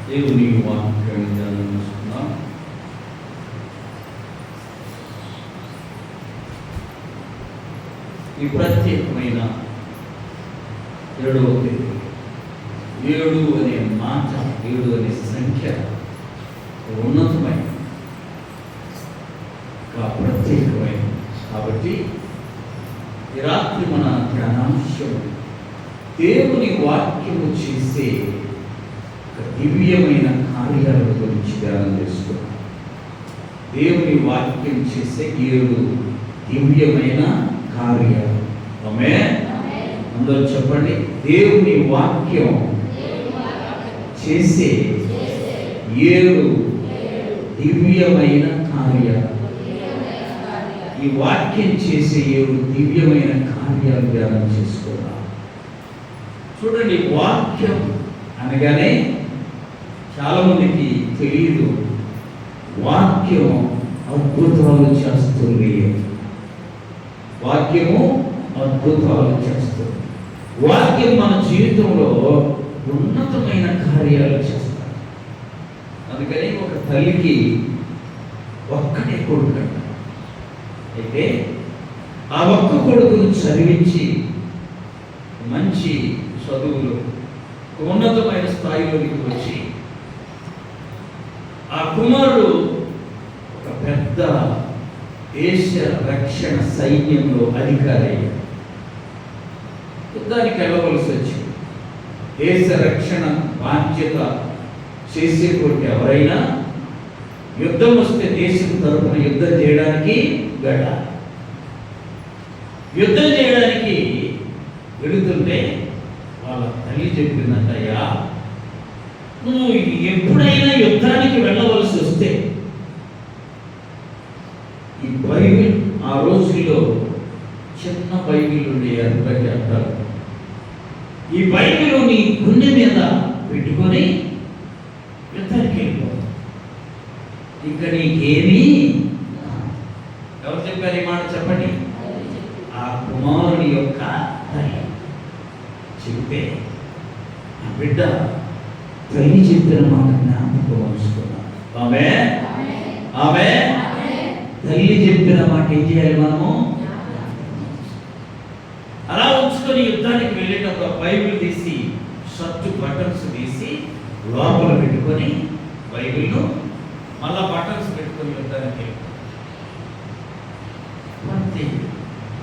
దేవుని వాక్యాన్ని ధ్యానిస్తున్నాం. ఈ ప్రత్యేకమైన 7వ తేదీ 7 అనే మాట, 7 అనే సంఖ్య ఉన్నతమైన ప్రత్యేకమైన. కాబట్టి ఈ రాత్రి మన ధ్యానాంశం దేవుని వాక్యము చేసే దివ్యమైన కార్యాల గురించి ధ్యానం చేసుకున్నాం. దేవుని వాక్యం చేసే 7 దివ్యమైన కార్యాలు. ఆమేన్. అందరూ చెప్పండి, దేవుని వాక్యం చేసే 7 దివ్యమైన కార్యాలు. ఈ వాక్యం చేసే 7 దివ్యమైన కార్యాలు ధ్యానం చేసుకున్నాం. చూడండి, వాక్యం అనగానే చాలా మందికి తెలియదు, వాక్యం అద్భుతాలు చేస్తుంది. వాక్యము అద్భుతాలు చేస్తుంది. వాక్యం మన జీవితంలో ఉన్నతమైన కార్యాలు చేస్తారు. అందుకని ఒక తల్లికి ఒక్కటే కొడుకు అంట. అయితే ఆ ఒక్క కొడుకును చదివించి మంచి చదువులు ఉన్నతమైన స్థాయిలోకి వచ్చి ఆ కుమారుడు ఒక పెద్ద దేశ రక్షణ సైన్యంలో అధికారి అయ్యాడు. యుద్ధానికి వెళ్ళవలసి వచ్చింది. దేశ రక్షణ బాధ్యత చేసేటువంటి ఎవరైనా యుద్ధం వస్తే దేశం తరపున యుద్ధం చేయడానికి వెళ్ళాలి. యుద్ధం చేయడానికి వెళుతుంటే వాళ్ళ తల్లి చెప్పిందంటయ్యా, నువ్వు ఎప్పుడైనా యుద్ధానికి వెళ్ళవలసి వస్తే ఈ బైబిల్, ఆ రోజుల్లో చిన్న బైబిల్ ఉండే అందరికీ అంటారు, ఈ బైబిల్ నీ గుండె మీద పెట్టుకొని యుద్ధానికి వెళ్ళిపో, ఇంకా నీకేమీ. ఎవరు చెప్పారు ఈ మాట చెప్పండి? ఆ కుమారుని యొక్క తల్లి చెప్తే ఆ బిడ్డ తల్లి చెప్పిన మాట జ్ఞాపకం ఉంచుకున్నాం. ఆమేన్. ఆమేన్. తల్లి చెప్పిన మాట ఏం చేయాలి? మనము అలా ఉంచుకొని యుద్ధానికి వెళ్ళేటప్పుడు బైబిల్ తీసి షర్టు బటన్స్ తీసి లోపల పెట్టుకొని బైబిల్ను మళ్ళా బటన్స్ పెట్టుకొని యుద్ధానికి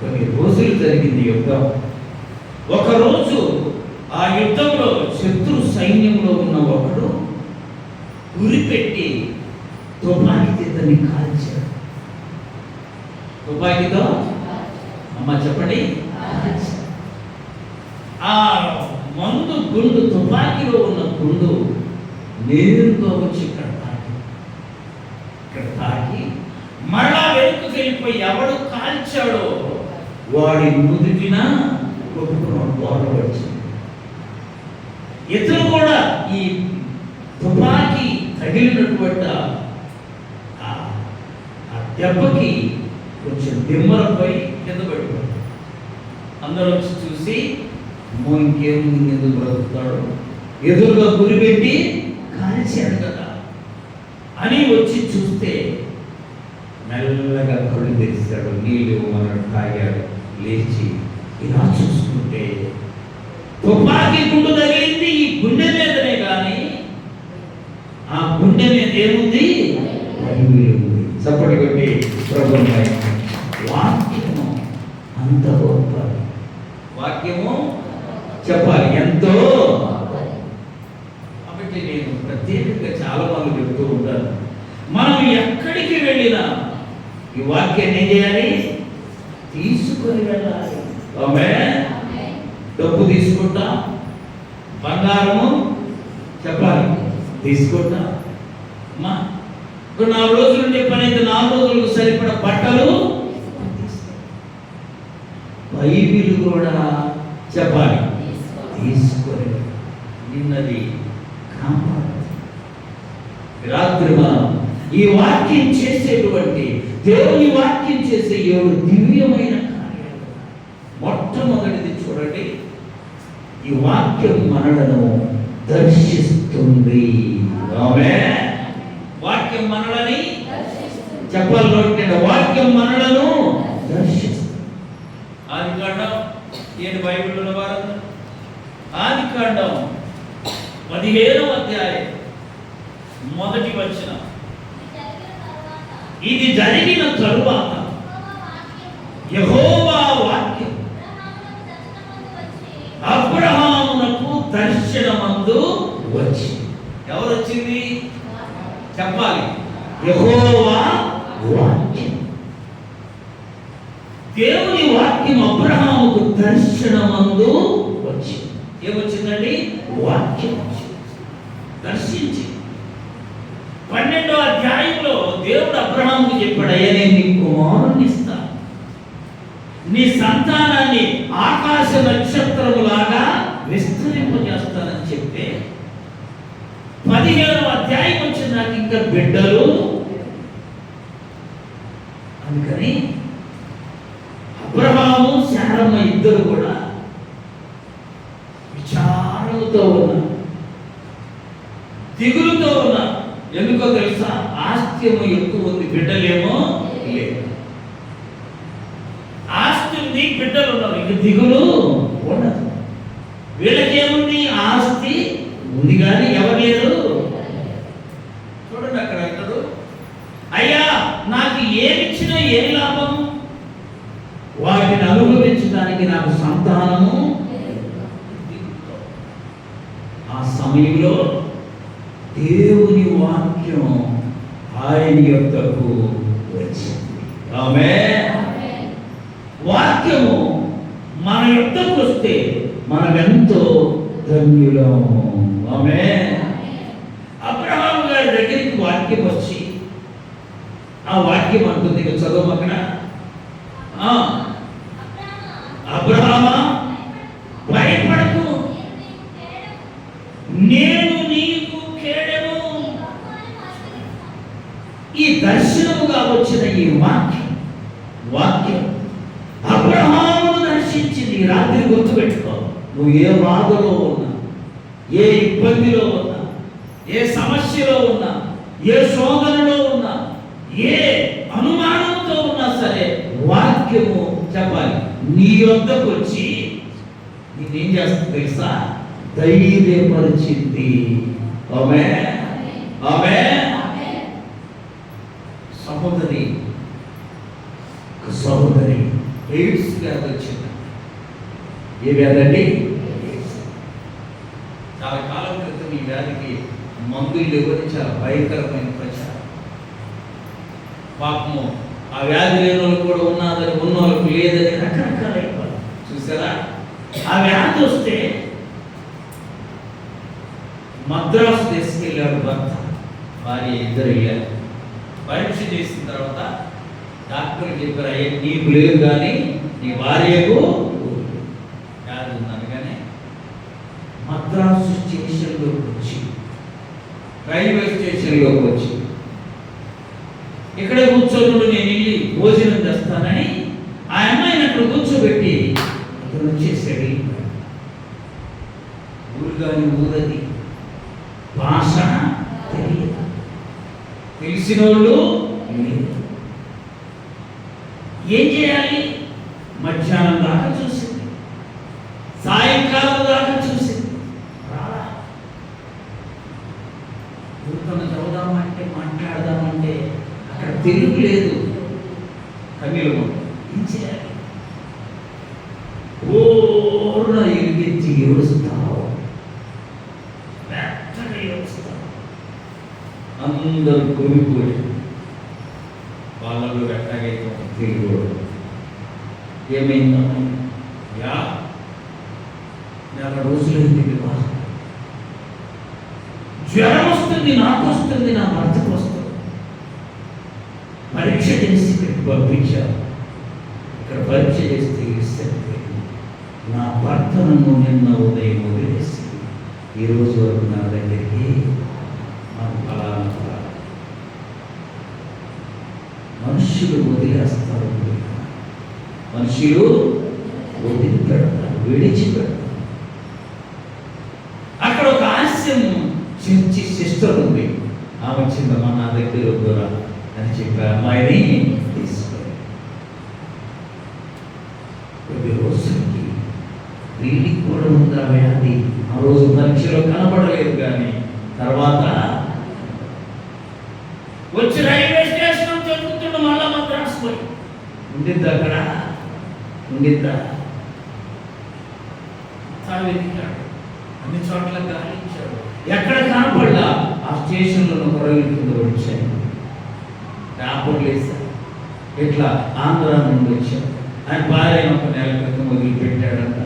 కొన్ని రోజులు జరిగింది యుద్ధం. ఒకరోజు ఆ యుద్ధంలో శత్రు సైన్యంలో ఉన్న ఒకడు గురిపెట్టి తుపాకీతో ఇతన్ని కాల్చాడు. తుపాకీతో, అమ్మ చెప్పండి, ఆ మందు గుండు, తుపాకీలో ఉన్న గుండు నేరుగా వచ్చి ఇక్కడ తాకి మళ్ళా వెనుకకు వెళ్ళిపోయి ఎవడు కాల్చాడో వాడి నుదుటిన కొట్టుకున్నాడు. గోడ వచ్చింది. ఇతను కూడా ఈ తుపాకీ తగిలినటువంటి ఆ దెబ్బకి కొంచెం దిమ్మరపై కింద పడిపోయాడు. అందరూ వచ్చి చూసి, ఇంకేముంది, ఎందుకు బ్రతుకుతాడు, ఎదురుగా గురిపెట్టి కాల్చాడు కదా అని వచ్చి చూస్తే మెల్లగా కళ్ళు తెరిచాడు. నీళ్ళు మనం తాగాడు. లేచి ఇలా చూసుకుంటే తుపాకీ గుండు తగిలింది ఈ గుండె మీదనే, కానీ ఆ గుండె మీద ఏముంది? చప్పటి కొట్టి ప్రభుత్వ వాక్యము అంత గొప్ప. వాక్యము చెప్పాలి ఎంతో. కాబట్టి నేను ప్రత్యేకంగా చాలా మంది చెప్తూ ఉంటాను, మనం ఎక్కడికి వెళ్ళినా ఈ వాక్యాన్ని ఏం చేయాలి? తీసుకొని వెళ్ళాలి. ఆమేన్. డబ్బు తీసుకుంటా, బంగారము చెప్పాలి తీసుకుంటా. అమ్మా, ఇప్పుడు 4 రోజులు ఉండే పని అయితే 4 రోజులకు సరిపడ బట్టలు, బైబిల్ కూడా చెప్పాలి తీసుకొని. నిన్నది కాపాడు. రాత్రి మనం ఈ వాక్యం చేసేటువంటి, దేవుని వాక్యం చేసే 7 దివ్యమైన కార్యాలు. మొట్టమొదటిది చూడండి, ఈ వాక్యం మనలను దర్శిస్తుంది. ఆమేన్. వాక్యం మనలని చెప్పాలి, నోటి వాక్యం మనలను దర్శిస్తుంది. ఆదికాండం ఏంటి బైబిల్లో వారు? ఆదికాండం 15వ అధ్యాయం 1వ వచనం. ఇది జరిగిన తరువాత యెహోవా వాక్యం అబ్రహామునకు దర్శనమందు వచ్చి. ఎవరు వచ్చింది చెప్పాలి? యెహోవా వాక్యం. దేవుని వాక్యం అబ్రహాముకు దర్శనమందు వచ్చి. ఏమొచ్చిందండి? వాక్యం దర్శించి. 12వ అధ్యాయంలో దేవుడు అబ్రహాముకు చెప్పాడు, అయ్యా నేను నీ కుమారుని ఇస్తాను, నీ సంతానాన్ని ఆకాశ నక్షత్రములాగా విస్తరింపజేస్తానని చెప్తే 15వ అధ్యాయం వచ్చిన నాకు ఇంకా బిడ్డలు. అందుకని అబ్రహాము శారమ్మ ఇద్దరు కూడా విచారముతో ఉన్నారు, దిగులుతో ఉన్నారు. ఎందుకో తెలుసా? ఆస్త్యము ఎక్కువ ఉంది, బిడ్డలేమో లేదు. ఆస్తి ఉంది, బిడ్డలు ఉన్నారు, ఇంక దిగులు ఉండదు. వీళ్ళకేముంది? ఆస్తి ఉంది కానీ ఎవరు లేరు. చూడండి అక్కడ అంటాడు, అయ్యా నాకు ఏమిచ్చినా ఏమి లాభం? వాటిని అనుభవించడానికి నాకు సంతానము. ఆ సమయంలో దేవుని వాక్యం ఆయన యొద్దకు వచ్చింది. ఆమేన్. వాక్యము మన యొద్దకు వస్తే మనం ఎంతో ధన్యులం. ఆమేన్. అబ్రహాము గారి దగ్గరికి వాక్యం వచ్చి ఆ వాక్యం అంటుంది, ఇక చదువు అక్కడ. అబ్రహామా భయపడకు, నేను నీకు కేడెము. ఈ దర్శనముగా వచ్చిన ఈ వాక్యం అబ్రహామును దర్శించింది. రాత్రి గుర్తుపెట్టుకో, నువ్వు ఏ బాధలో ఉన్నా, ఏ ఇబ్బందిలో ఉన్నా, ఏ సమస్యలో ఉన్నా, ఏ శోధనలో ఉన్నా, ఏ అనుమానంతో ఉన్నా సరే వాక్యము చెప్పాలి నీ వద్దకు వచ్చి నేనేం చేస్తుంది తెలుసా? ధైర్యపరిచింది. ఆమేన్. ఆమేన్. సహోదరి ఎయిడ్స్ వ్యాధి వచ్చింది. ఏ వ్యాధి అండి? చాలా కాలం క్రితం ఈ వ్యాధికి మందులు లేవని చాలా భయంకరమైన ప్రచారం. పాపము ఆ వ్యాధి లేని వాళ్ళు కూడా ఉన్నదని, ఉన్న వాళ్ళకు లేదని రకరకాల చూసారా? ఆ వ్యాధి వస్తే మద్రాసు తీసుకెళ్ళాడు భర్త, భార్య ఇద్దరు వెళ్ళారు. పరీక్ష చేసిన తర్వాత డాక్టర్ చెప్పారు, అయ్యే నీకు లేదు కానీ నీ భార్యకు వ్యాధి ఉందనగానే మద్రాసు స్టేషన్లోకి వచ్చి, రైల్వే స్టేషన్లోకి వచ్చి ఇక్కడే కూర్చొని నేను వెళ్ళి భోజనం చేస్తానని ఆ అమ్మాయిని అక్కడ కూర్చోబెట్టి అతను వచ్చేసాడు. ఊరు కానీ ఊరది, భాష తెలియదు, తెలిసిన వాళ్ళు ఏం చేయాలి? మధ్యాహ్నం దాకా చూసింది, సాయంకాలం దాకా చూసింది, ఊరికన్నా చదువుదామంటే మాట్లాడదామంటే అక్కడ తెలుగు లేదు, తమిళం. ఏం చేయాలి? ఓర్న ఎలుగెత్తి ఏడుస్తావు, పెద్దగా ఏడుస్తావు. అందరూ కొనిపోయి వాళ్ళలో ఎట్టాగైతే తెలుగు ఏమైందా? నెల రోజులైంది వివాహం. జ్వరం వస్తుంది, నాకు వస్తుంది, నా భర్తకు వస్తుంది. పరీక్ష చేసి ఇక్కడికి పంపించారు. ఇక్కడ పరీక్ష చేస్తే నా భర్త నన్ను నిన్న ఉదయం వదిలేసి ఈరోజు వరకు నా దగ్గరికి మనుషులు వదిలేస్తారు, మనుషులు వదిలిపెడతారు, విడిచిపెడతారు. అక్కడ ఒక హాస్యం చర్చి సిస్టర్ ఉంది, ఆమె వచ్చిందమ్మా నా దగ్గర వద్దురా అని చెప్పి అమ్మాయిని తీసుకొని కొద్ది రోజులకి వీడికి కూడా ఉందా వ్యాధి. ఆ రోజు పరీక్షలో కనపడలేదు, కానీ తర్వాత వచ్చి రైల్వే స్టేషన్ చెప్పుతుండ మళ్ళా మద్రాసు పోయి ఉండిద్దా, అక్కడ ఉండిద్దా, వెతికాడు, అన్ని చోట్ల గాలించాడు, ఎక్కడ కనపడ్డా ఆ స్టేషన్లో ఒక రైలు కింద వచ్చాయి. పేపర్లు వేశారు, ఇట్లా ఆంధ్ర నుండి వచ్చాడు. ఆయన భార్య ఒక నెల క్రితం వదిలిపెట్టాడంట.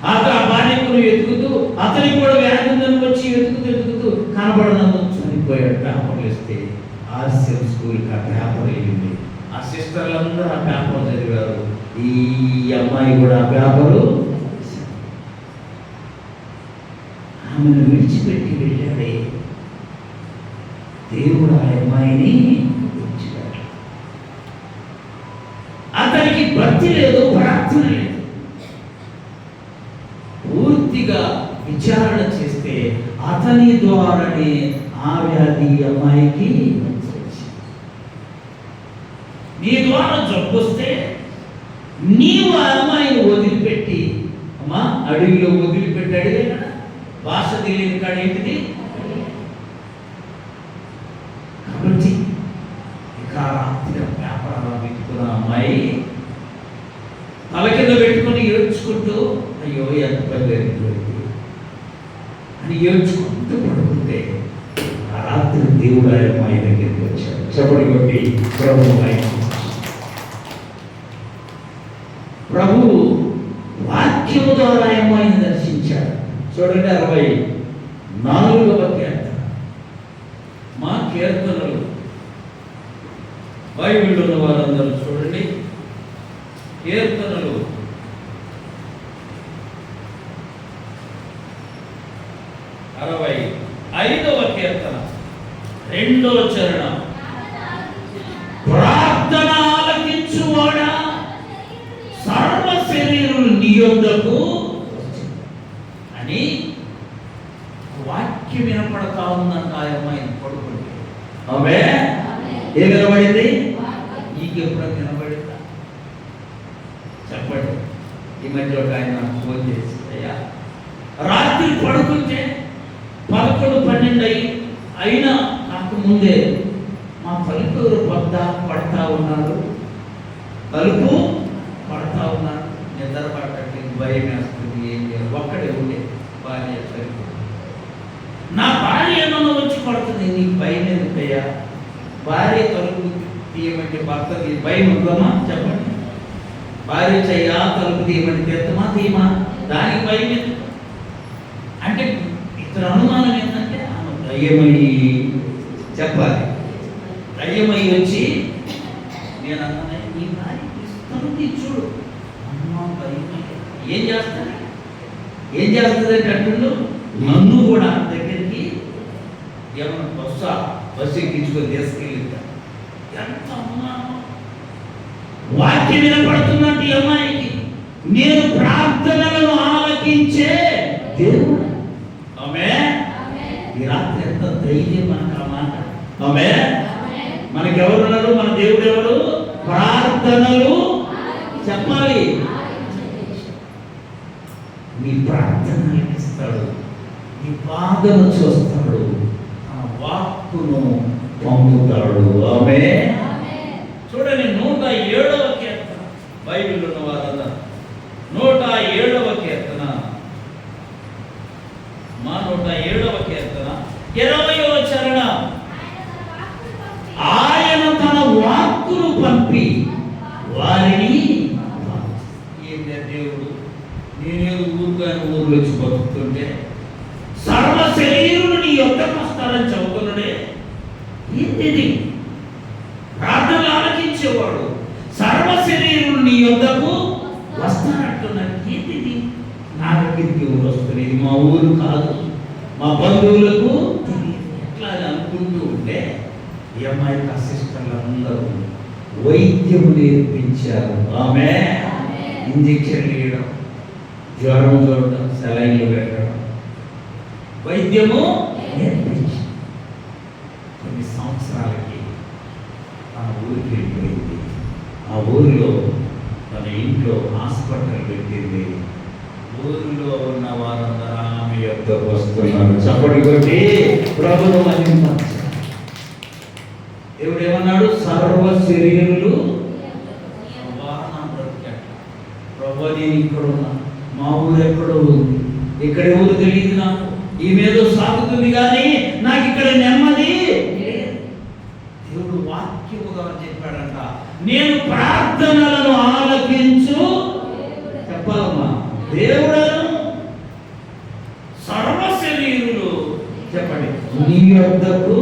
ఆ భార్యను వెతుకుతూ అతనికి కూడా వ్యాధి ఉందని వచ్చి వెతుకుతూ కనబడనందుకు చనిపోయాడు. పేపర్లు వేస్తే ఆర్సిఎం స్కూల్కి ఆ పేపర్ వెళ్ళింది. ఆ సిస్టర్లందరూ ఆ పేపర్ చదివారు. ఈ అమ్మాయి కూడా ఆ పేపరు ఆమెను విడిచిపెట్టి వెళ్ళాడే. దేవుడు ఆ అమ్మాయిని విడిచిపెట్టాడు. అతనికి భక్తి లేదు, ప్రార్థన లేదు. పూర్తిగా విచారణ చేస్తే అతని ద్వారానే ఆ వ్యాధి అమ్మాయికి నీ ద్వారా జబ్బొస్తే నీవు ఆ అమ్మాయిని వదిలిపెట్టి, అమ్మా అడవిలో వదిలిపెట్టాడు కదా, భాష తెలియని కాడ ఏంటిది. కాబట్టి ఇక రాత్రి వ్యాపారాలు పెట్టుకున్న అమ్మాయి తల కింద పెట్టుకుని ఏడ్చుకుంటూ అయ్యో ఎంత పెద్ద అని ఏడ్చుకుంటూ పడుకుంటే ఆ రాత్రి దేవుడు ఆ అమ్మాయి దగ్గరికి వచ్చాడు. చెప్పడి కొట్టి ప్రభు వాక్యము ద్వారా అమ్మాయిని దర్శించాడు. చూడండి 64వ కీర్తన. మా కీర్తనలు బైబిల్లో ఉన్న వారందరూ చూడండి. కీర్తనలు 65వ కీర్తన 2వ చరణం. ప్రార్థన ఆలకించువాడా సర్వ శరీరులు నీ యొద్దకు అని వాక్యం వినపడతా ఉందంట. ఆ అమ్మాయిని పడుకుంటే ఆమె ఏం వినబడింది? నీకు ఎప్పుడో వినబడిందా? చెప్పండి. ఈ మధ్య ఒక ఆయన ఫోన్ చేసి, అయ్యా రాత్రి పడుకుంటే 11-12 అయినా నాకు ముందే మా తలుపు పడతా ఉన్నారు, తలుపు పడతా ఉన్నారు, నిద్ర పట్టండి, భయం వేస్తుంది, ఏం చేయాలి, ఒక్కడే ఉండే భార్య తలుపు. నా భార్య ఏమన్నా వచ్చి పడుతుంది, నీకు భయం ఎందుకయ్యా? భార్య తలుపు తీయమంటే భర్త భయం ఉందమ్మా? చెప్పండి. భార్య చెయ్యా తలుపు తీయమంటే తీస్తామా తీయమా? దానికి భయం ఎందుకు అంటే ఇతర అనుమానం ఏంటంటే ఆమె దయ్యమయ్యి చెప్పాలి. దయ్యమయ్యి వచ్చి నేను అన్నా నీ భార్య తలుపు చూడు, అమ్మా భయమయ్య ఏం చేస్తాను, ఏం చేస్తుందంటే అంటుండు నన్ను కూడా దగ్గరికి ఏమన్నా బస్సు ఎక్కించుకొని తీసుకెళ్ళిద్దా. ఎంత అనుమానం! వాక్యం వినపడుతున్నట్టు ఈ అమ్మాయికి. నేను ప్రార్థనలను ఆలకించే దేవుడు. ఆమె ఈ రాత్రి ఎంత ధైర్యం మనకు ఆ మాట. ఆమె మనకెవరున్నారు? మన దేవుడు ఎవరు? ప్రార్థనలు చెప్పాలి. నీ ప్రార్థనలు ఇస్తాడు, నీ బాధను చూస్తాడు, ఆ వాక్కును పంపుతాడు. ఆమె చూడండి 107వ కీర్తన. బైబిల్ ఉన్న వారందరూ 107వ కీర్తన, మా 107వ కీర్తన 20వ చరణం. ఆయన తన వాక్కును పంపి వారిని ఏంటంటే దేవుడు నేనేదో ఊరు వచ్చి బతుకుతుంటే సర్వ శరీరులు నీ యొద్దకు వస్తారని చెబుతున్నాడే. ఏంటిది? ప్రార్థనలు ఆలకించేవాడు సర్వ శరీరులు నీ యొద్దకు వస్తారంటున్నాడు. ఏంటిది? నా దగ్గరికి ఊరు వస్తుంది, ఇది మా ఊరు కాదు, మా బంధువులకు ఎట్లా అనుకుంటూ ఉంటే ఈ అమ్మాయికి అసిస్టెంట్లు అందరూ వైద్యము నేర్పించారు. ఆమె ఇంజక్షన్లు వేయడం, జ్వరం చూడడం, సెలైన్లు పెట్టడం, వైద్యము నేర్పించారు. సంవత్సరాలకి తన ఊరికి వెళ్ళిపోయింది. ఆ ఊరిలో తన ఇంట్లో హాస్పిటల్ పెట్టింది. ఊరిలో ఉన్న వారందరూ ఆమె యొద్దకు వస్తున్నారు. చప్పటి కొట్టి ప్రభువు మహిమపరచాలి. దేవుడు ఏమన్నాడు? సర్వ శరీరులు ప్రభు, నేను ఇక్కడ ఉన్నా, మా ఊరు ఎక్కడో ఉంది, ఇక్కడ ఊరు తెలియదు నాకు, ఈమెదో సాగుతుంది కానీ నాకు ఇక్కడ నెమ్మది. దేవుడు వాక్యముగా చెప్పాడంట, నేను ప్రార్థనలను ఆలకించు. చెప్పాలమ్మా, దేవుడను సర్వ శరీరులు చెప్పండి నీ యొద్దకు.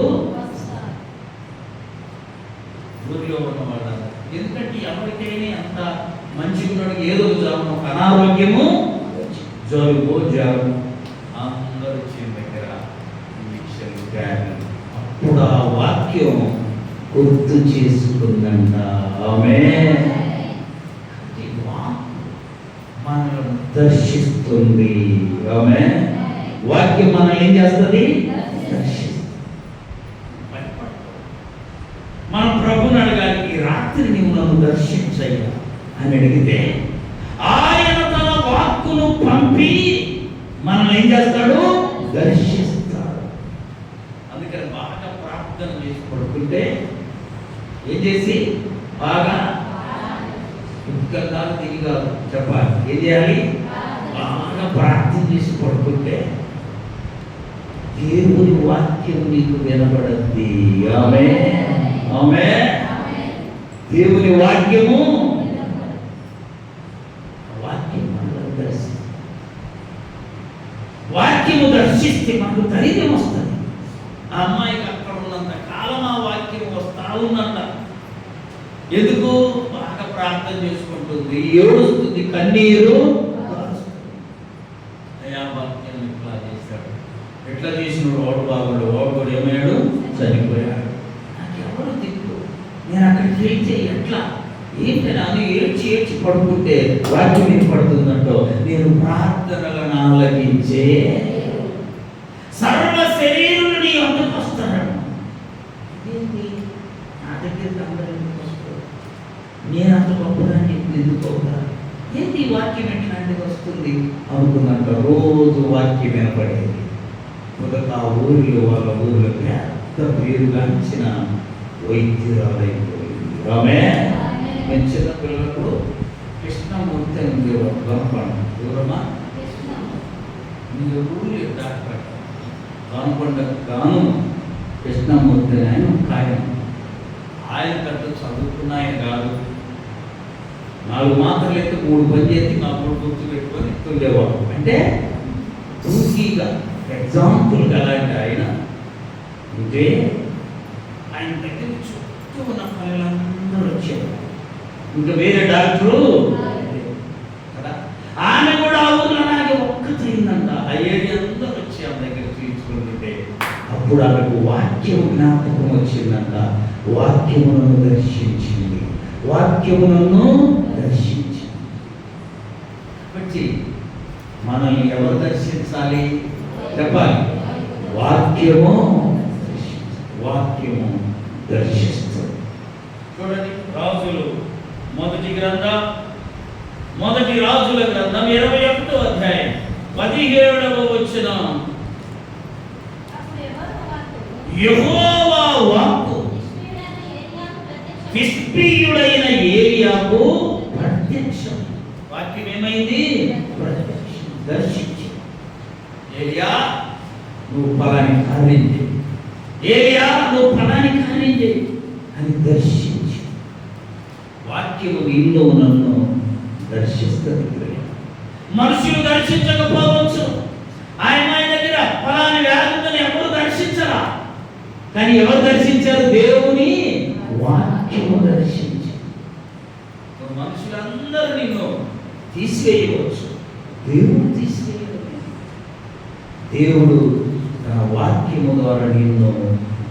ఊరిలో ఉన్న వాళ్ళ ఎందుకంటే ఎవరికైనా అంత మంచిగా ఏదో జ్వరం, ఒక అనారోగ్యము, జలుబు, జ్వరం, అందరూ వచ్చిన దగ్గర ఇంజక్షన్ గాని అప్పుడు ఆ వాక్యం గుర్తు చేసుకుందంట. ఆమేన్. మనల్ని దర్శిస్తుంది. ఆమేన్. వాక్యం మనల్ని ఏం చేస్తుంది? మనం ప్రభుని అడగాలి, ఈ రాత్రి నీవు నన్ను దర్శించయ్యా అని అడిగితే ఆయన తన వాక్కును పంపి మనల్ని ఏం చేస్తాడు? దర్శిస్తాడు. అందుకని బాగా ప్రార్థన చేసి పడుకుంటే ఏం చేసి బాగా ఉత్కంఠాలు దిగిగా చెప్పాలి. ఏం చేయాలి? బాగా ప్రార్థన చేసి పడుకుంటే దేవుని వాక్యం నీకు వినబడద్ది. ఆమేన్. ఆమేన్. దేవుని వాక్యము వాక్యము దర్శిస్తే మనకు ధైర్యం వస్తుంది. ఆ అమ్మాయికి అక్కడ ఉన్నంత కాలం ఆ వాక్యం వస్తా ఉన్నంత. ఎందుకు? బాగా ప్రార్థన చేసుకుంటుంది, ఏడుస్తుంది, కన్నీరు. అయ్యా వాక్యం ఎట్లా చేశాడు, ఎట్లా చేసినాడు? వాడు బాగుడు, వాడు ఏమయ్యాడు? చనిపోయాడు. నాకు ఎవరు దిక్కు, నేను అక్కడికి వెళ్తే ఎట్లా ఏంటి? నాను ఏడ్చి ఏడ్చి పడుకుంటే వాక్యం మీద పడుతుందంటో, నేను ప్రార్థనలను ఆలకించే సర్వ శరీరులు నీ వద్దకు వస్తాడు. ఏంటి నా దగ్గరికి అందరూ ఎందుకు వస్తారు? నేను అంత గొప్పదాన్ని ఎందుకు అవుతా? ఏంటి వాక్యం ఎట్లాంటిది వస్తుంది అనుకున్నాక రోజు వాక్యం వినపడేది. మొదట ఆ ఊరిలో వాళ్ళ ఊరిలో పెద్ద పేరుగాంచిన వైద్యురాలైపోయింది. ఆమేన్. నేను చిన్న పిల్లలకు కృష్ణమూర్తి అని ఉండేవాడు. గొనపండు దూరమా మీ ఊరి డాక్టర్ గొనపండ గాను కృష్ణమూర్తి ఆయన ఖాయం. ఆయన కంటూ చదువుకున్న ఆయన కాదు. 4 మాత్రలు అయితే 3 పని చేసి నా కూడా గుర్తు పెట్టుకొని ఎత్తుండేవాడు. అంటే పూర్తిగా ఎగ్జాంపుల్ అలాంటి ఆయన అంటే ఆయన దగ్గర చుట్టూ ఉన్న పిల్లలందరూ వచ్చారు. ఇంకా వేరే డాక్టరు కదా. ఆమె కూడా ఆ ఊర్లో నాకు ఒక్కటైందంట. ఆ ఏరియా అందరూ వచ్చి ఆమె దగ్గర తీర్చుకుంటుంటే అప్పుడు ఆమెకు వాక్యం జ్ఞాపకం వచ్చిందంట. వాక్యములను దర్శించింది. వాక్యములను దర్శించింది. కాబట్టి మనల్ని ఎవరు దర్శించాలి చెప్పాలి? వాక్యము వాక్యము దర్శిస్తుంది. చూడండి, రాజులు మొదటి రాజుల గ్రంథం 21వ అధ్యాయం 17వ వచనం. యెహోవా వాక్కు తిష్బీయుడైన ఏలియాకు ప్రత్యక్షం. వాక్యం ఏమైంది? ప్రత్యక్షం, దర్శించి. ఏలియా నువ్వు ఫలాని కార్యం చేయి, ఏలియా నువ్వు ఫలాని కార్యం చేయి అని దర్శించి. వాక్యము నిన్ను నన్ను దర్శిస్తుంది. మనుషులు దర్శించకపోవచ్చు. ఆయన దగ్గర ఫలాని వ్యాధులను ఎవరు దర్శించరా, కానీ ఎవరు దర్శించారు? దేవుని వాక్యము దర్శించి. మనుషులందరూ నిన్ను తీసివేయవచ్చు, దేవుడు తీసివేయవచ్చు. దేవుడు తన వాక్యము ద్వారా నిన్ను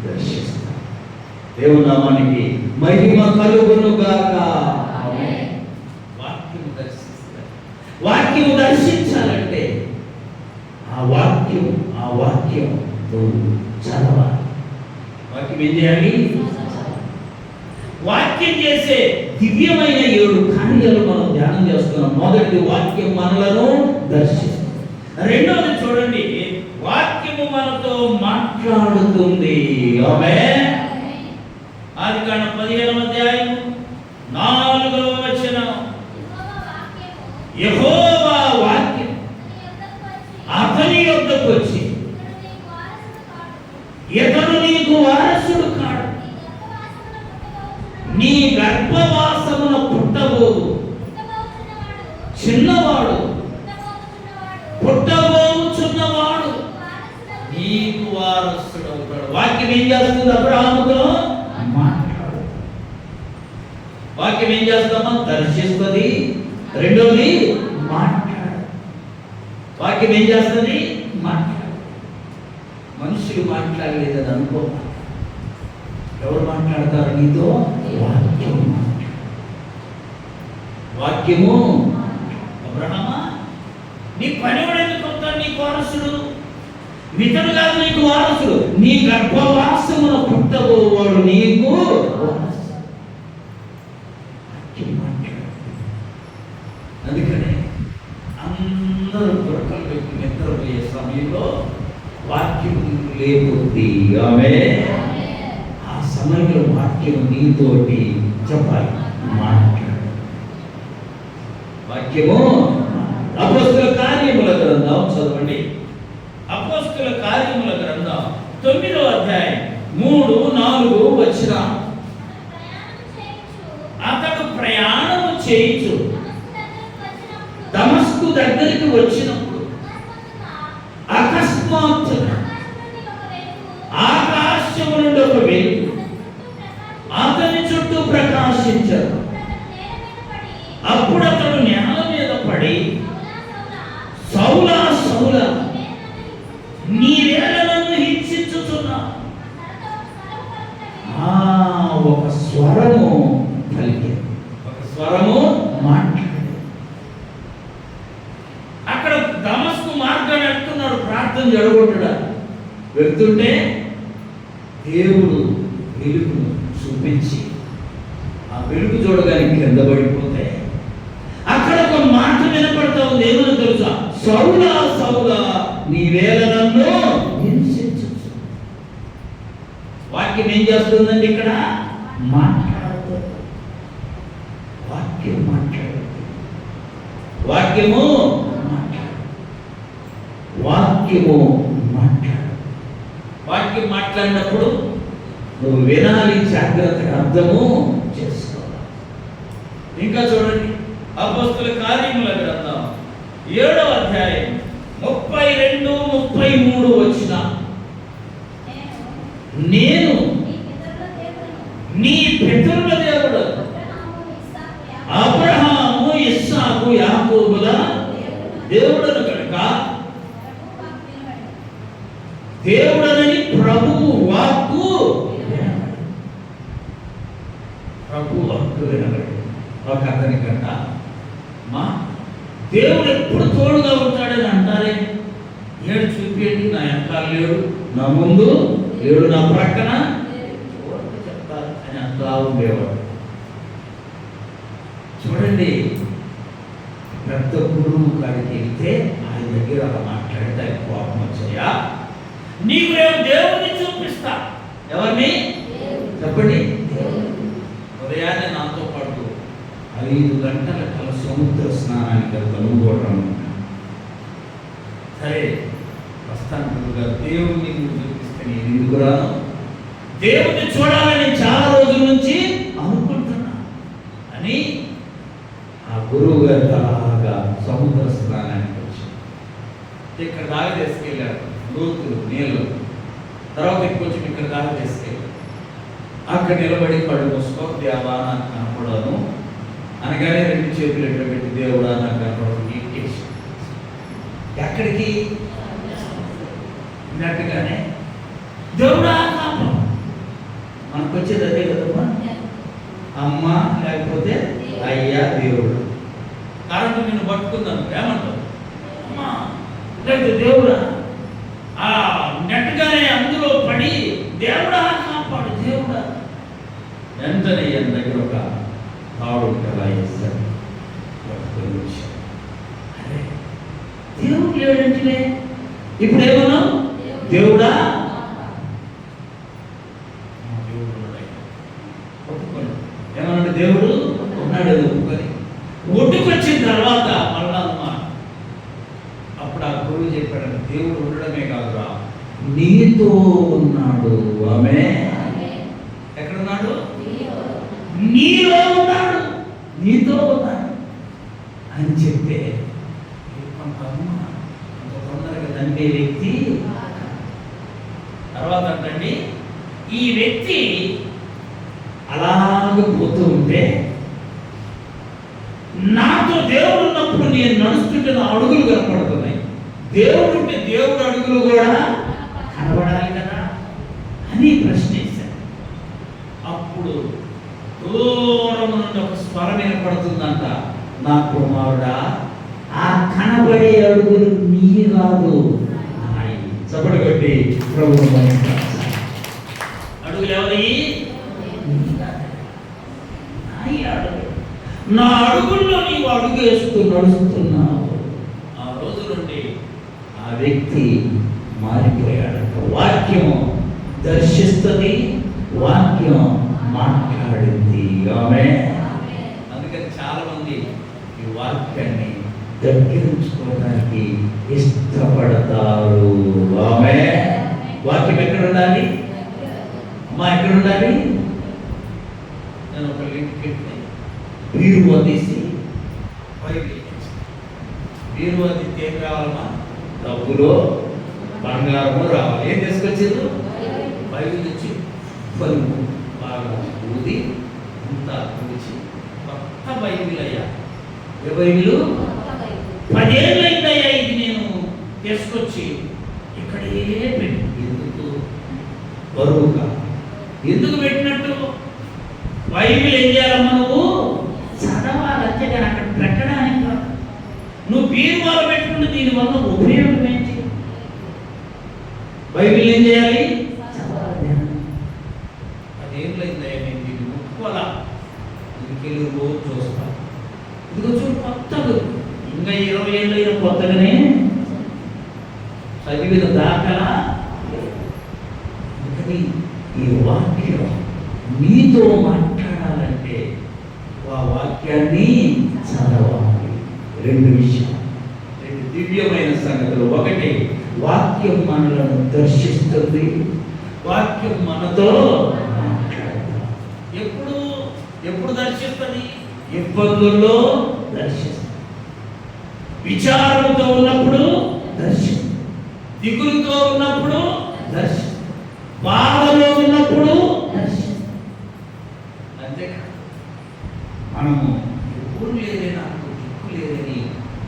దర్శిస్తాడు. దేవుని నామానికి మహిమ కలుగును గాక. వాక్యము దర్శిస్తాడు. వాక్యము దర్శించాలంటే ఆ వాక్యం నువ్వు చదవాలి. వాక్యం ఏం చేయాలి? వాక్యం చేసే దివ్యమైన 7 కార్యాలు మనం ధ్యానం చేస్తున్నాం. మొదటిది, వాక్యం మనలను దర్శిస్తుంది. రెండవది చూడండి, వాక్యము మనతో మాట్లాడుతుంది. ఆమేన్. ఆదికాండం 15వ అధ్యాయం 4వ వచనం, యెహోవా వాక్యం అతని యొద్దకు వచ్చి, ఇతడు నీకు వారసుడు కాడు, నీ గర్భవాసమున పుట్టబోవు చిన్నవాడు, పుట్టబోచున్నవాడు నీకు వారసుడు అవుతాడు. వాక్యం ఏం చేస్తుంది? అబ్రహాముతో మాట్లాడు. వాక్యం ఏం చేస్తామా? దర్శిస్తుంది. రెండోది, మాట్లాడు. వాక్యం ఏం చేస్తుంది? మాట్లాడు. మనుషులు మాట్లాడలేదని అనుకో. ఎవరు మాట్లాడతారు నీతో? వాక్యము. వాక్యము. అబ్రహామా, నీ పనివాడు ఎందుకు అవుతాడు నీకు వారసుడు? ఇతడు కాదు నీకు వారసుడు, నీ గర్భవాసమున పుట్టబోవాడు నీకు వారసుడు. అందుకనే అందరూ దొరకలు పెట్టి నిద్రపోయే సమయంలో వాక్యం లేకపోతే ఆమేన్. ఆ సమయంలో వాక్యం నీతోటి చెప్పాలి, మాట్లాడు. వాక్యము. అపోస్తలుల కార్యముల గ్రంథం చదవండి. అపోస్తలుల కార్యముల గ్రంథం 9వ అధ్యాయం 3, 4 వచనాలు. అతడు ప్రయాణము చేయించు దమస్కు దగ్గరికి వచ్చినప్పుడు అకస్మాత్తుగా ఆకాశము నుండి ఒక వెలుగు అతని చుట్టూ ప్రకాశించదు. అప్పుడు అతడు నేల మీద పడి, సౌలా సౌలా, నీవేళ నన్ను హింసించుచున్నా. ఒక స్వరము పలికే, ఒక స్వరము మాట్లాడే. అక్కడ దమస్కు మార్గాన్ని వెళ్తున్నాడు ప్రార్థన జరగొట్టడానికి. వెళ్తుంటే దేవుడు వెలుగును చూపించి, ఆ వెలుగు చూడగానే కింద పడిపోతే అక్కడ ఒక మాట వినపడతా ఉంది. ఏమని తెలుసా? సౌలా సౌలా, నీవేళ నన్ను హింసించు. వాక్యం ఏం చేస్తుందండి? ఇక్కడ మాట్లాడుతుంది. వాక్యం మాట్లాడుతుంది. వాక్యము మాట్లాడు. వాక్యము మాట్లాడు. వాక్యం మాట్లాడినప్పుడు నువ్వు వినాలి, జాగ్రత్తగా అర్థము చేసుకోవాలి. ఇంకా చూడండి, అపోస్తలుల కార్యముల గ్రంథం 7వ అధ్యాయం 32, 33 వచ్చిన, నేను నీ పితరుల దేవుడు అబ్రహాము, ఇస్సాకు, యాకోబుల దేవుడను కనుక దేవుడనని ప్రభువు వాక్కు వినబడి. ఒక అతని కంట, మా దేవుడు ఎప్పుడు తోడుగా ఉంటాడని అంటారే, ఏడు చూపించండి, నా వెనకాల లేడు, నా ముందు లేడు, నా ప్రక్కన చెప్తారు అని అంటా ఉండేవాడు. చూడండి, పెద్ద గురువు కాడికి వెళ్తే ఆయన దగ్గర అలా మాట్లాడితే ఆయన కోపం వచ్చాయా, నీకు నేను దేవుడిని చూపిస్తా. ఎవరిని చెప్పండి? ఉదయాన్నే నాతో పాటు 5 గంటల కల సముద్ర స్నానానికి వెళ్తాను కూడా. సరే వస్తాను గురువుగా, దేవుడిని చూపిస్తే నేను ఎందుకు రాను? దేవుడిని చూడాలని చాలా రోజుల నుంచి అనుకుంటున్నా అని ఆ గురువు గారు అలాగా సముద్ర స్నానానికి వచ్చి ఇక్కడ దాకా తీసుకెళ్ళారు. లోతులు నీళ్ళు, తర్వాత ఇంకొంచెం ఇక్కడ దాకా తీసుకెళ్ళారు. అక్కడ నిలబడి కళ్ళు మూసుకో, దేవా నాకు కనపడను అనగానే 2 చేతులు ఎట్లా పెట్టి, దేవుడా నాకు కనపడను. ఎక్కడికి విన్నట్టుగానే దేవుడా కాపం. మనకు వచ్చేది అదే కదమ్మా, అమ్మ లేకపోతే అయ్యా దేవుడు. కరెంటు నిన్ను పట్టుకుందాను, ఏమంటావు? అమ్మా లేకపోతే దేవుడా. ఆ నెట్టగానే అందులో పడి దేవుడా కాపం ఆయన దగ్గర ఒక తాడు ఎలా వేస్తాడు, పట్టుకొని వచ్చాడు. అరే దేవుడు లేడంటే ఇప్పుడు ఏమన్నావు? దేవుడా ఒప్పుకోండి. ఏమన్నాడు? దేవుడు ఉన్నాడు ఒప్పుకొని ఒడ్డుకొచ్చిన తర్వాత మళ్ళా అప్పుడు ఆ గురువు చెప్పాడు, దేవుడు ఉండడమే కాదురా నీతో ఉన్నాడు. ఆమె ఎక్కడున్నాడు? నీలో ఉన్నాడు, నీతో ఉన్నాడు అని చెప్తే అంత తొందరగా తండ్రి వ్యక్తి. తర్వాత అంటండి, ఈ వ్యక్తి అలాగ పోతూ ఉంటే నాతో దేవుడు ఉన్నప్పుడు నేను నడుస్తుంటే నా అడుగులు కనపడుతున్నాయి, దేవుడు ఉంటే దేవుడు అడుగులు కూడా కనబడాలి కదా అని ప్రశ్నించాను. అప్పుడు దూరం నుండి ఒక స్వరం వినపడుతుందంట, నా కుమారుడా ఆ కనబడే అడుగులు నీ కాదు. చప్పటి కొట్టి ప్రభు అడుగులు ఎవరి? నా అడుగుల్లో నీవు అడుగు వేస్తూ నడుస్తున్నావు. ఆ రోజు నుండి ఆ వ్యక్తి మారిపోయాడంట. వాక్యం దర్శిస్తుంది, వాక్యం మాట్లాడింది. ఆమె అందుకని చాలా మంది ఈ వాక్యాన్ని దగ్గరించుకోవడానికి ఇష్టపడతారు. ఆమె వాక్యం ఎక్కడ ఉండాలి? అమ్మా ఎక్కడ ఉండాలి? నేను ఒక లింక్ పెట్టి బీరువా తీసి బీరువా తీసి ఏం కావాలమ్మా? డబ్బులు బంగారము రావాలి. ఏం తీసుకొచ్చారు? బైబిల్ తెచ్చి పలుపు బాగా ఊది అంతా తుడిచి కొత్త బైబిల్ అయ్యా. ఏ బైబిల్? 10 ఏళ్ళు అయిందయ్యా ఇది నేను తీసుకొచ్చి ఇక్కడే పెట్టి. ఎందుకు? బరువుగా. ఎందుకు పెట్టినట్టు? బైబిల్ ఏం చేయాలమ్మా? నువ్వు చదవాలి అంతేగాని అక్కడ పెట్టడానికి కాదు. నువ్వు బీరువాలో పెట్టుకుంటే దీనివల్ల ఉపయోగం ఏంటి? బైబిల్ ఏం చేయాలి? చదవాలి. అదేంటైందయ్యా నేను దీన్ని ముట్టుకోవాలా, ఇంకెళ్ళి రోజు చూస్తా. ఇదిగో చూడు కొత్తగా, ఇంకా 20 ఏళ్ళు అయిన కొత్తగానే చదివిన దాఖలా. ఈ వాక్యం నీతో మాట్లాడాలంటే ఆ వాక్యాన్ని చదవాలి. 2 విషయాలు, 2 దివ్యమైన సంగతులు. ఒకటి, వాక్యం మనలను దర్శిస్తుంది, వాక్యం మనతో మాట్లాడుతుంది. ఎప్పుడు దర్శిస్తుంది? ఇబ్బందుల్లో దర్శిస్తుంది, విచారంతో ఉన్నప్పుడు దర్శిస్తుంది, దిగులుతో ఉన్నప్పుడు దర్శిస్తుంది, బాధలో ఉన్నప్పుడు దర్శిస్తుంది. అంతేకాదు మనము ఎప్పుడు లేదే నాకు దిక్కు లేదని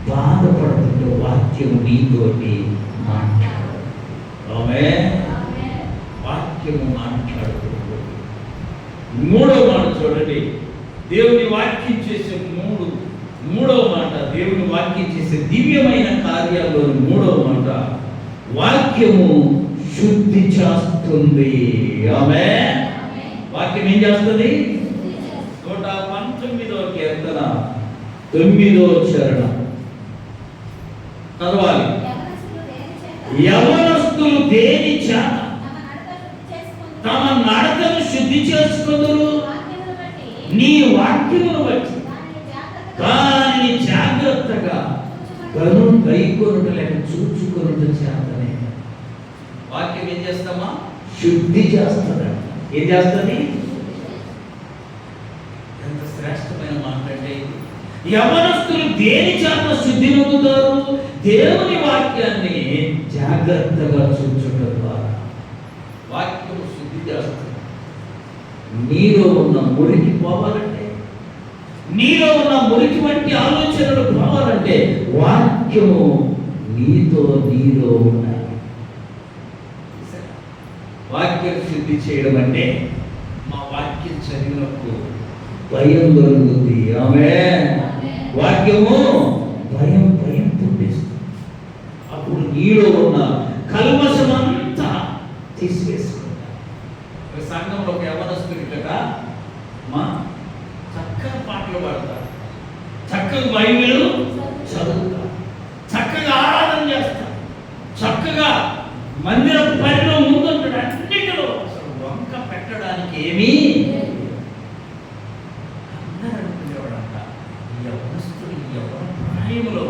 బాధపడుతుంటే వాక్యం నీతోటి మాట్లాడు. ఆమె వాక్యము మాట్లాడుతుంది. 3వ మాట చూడండి, దేవుని వాక్యం చేసే మూడవ మాట, దేవుని వాక్యం చేసే దివ్యమైన కార్యాల్లో 3వ మాట, వాక్యము శుద్ధి చేస్తుంది. ఆమె వాక్యం ఏం చేస్తుంది? 119వ కీర్తన 9వ చరణం చదవాలి. యవనస్తులు దేని చేత తమ నడతను శుద్ధి చేసుకుందురు? నీ వాక్యమును బట్టి దానిని జాగ్రత్తగా గైకొనుట లేక చూచుకొనుట చేతనే. వాక్యం ఏం చేస్తామా? శుద్ధి చేస్తుంది. ఏం చేస్తుంది? ఎంత శ్రేష్టమైన మాట అంటే ఇది. యవనస్తులు దేని చేత శుద్ధి పొందుతారు? దేవుని వాక్యాన్ని జాగ్రత్తగా చూచుట ద్వారా. వాక్యం శుద్ధి చేస్తుంది. నీలో ఉన్న మురికి పోవాలంటే, నీలో ఉన్న మురికి వంటి ఆలోచనలు పోవాలంటే వాక్యము నీలో ఉండాలి. వాక్యం శుద్ధి చేయడం అంటే మా వాక్యం చదివినప్పుడు భయం కలుగుతుంది. ఆమె వాక్యము భయం పుట్టిస్తుంది. అప్పుడు నీలో ఉన్న కల్మషమంతా తీసివేసుకుంటా. సంఘంలో ఒక యవనస్తుడి కదా, మా పాటలు పాడతారు, చక్కగా బైబిల్ చదువుతారు, చక్కగా ఆరాధన చేస్తారు, చక్కగా మందిర పనిలో ముందుంటాడు. అన్నిటిలో అసలు వంక పెట్టడానికి ఏమీ అందరూ అనుకునేవాడంట, ఈ యవనస్తుడు ఈ యవన ప్రాయంలో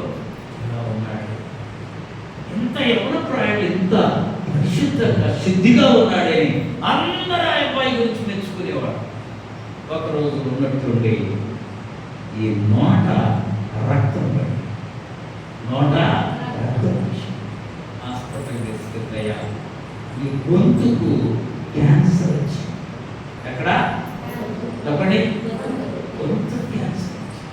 ఇలా ఉన్నాడు, ఎంత యవన ప్రాయంలో ఇంత పరిశుద్ధంగా శుద్ధిగా ఉన్నాడని అందరూ ఆ అబ్బాయి గురించి మెచ్చుకునేవాడు. ఒకరోజు ఉన్నట్టుండి ఈ నోట రక్తం పడి, నోట రక్తం హాస్పిటల్ తీసుకెళ్ళా, ఈ గొంతుకు క్యాన్సర్ వచ్చింది. ఎక్కడ చెప్పండి, గొంతు క్యాన్సర్ వచ్చింది.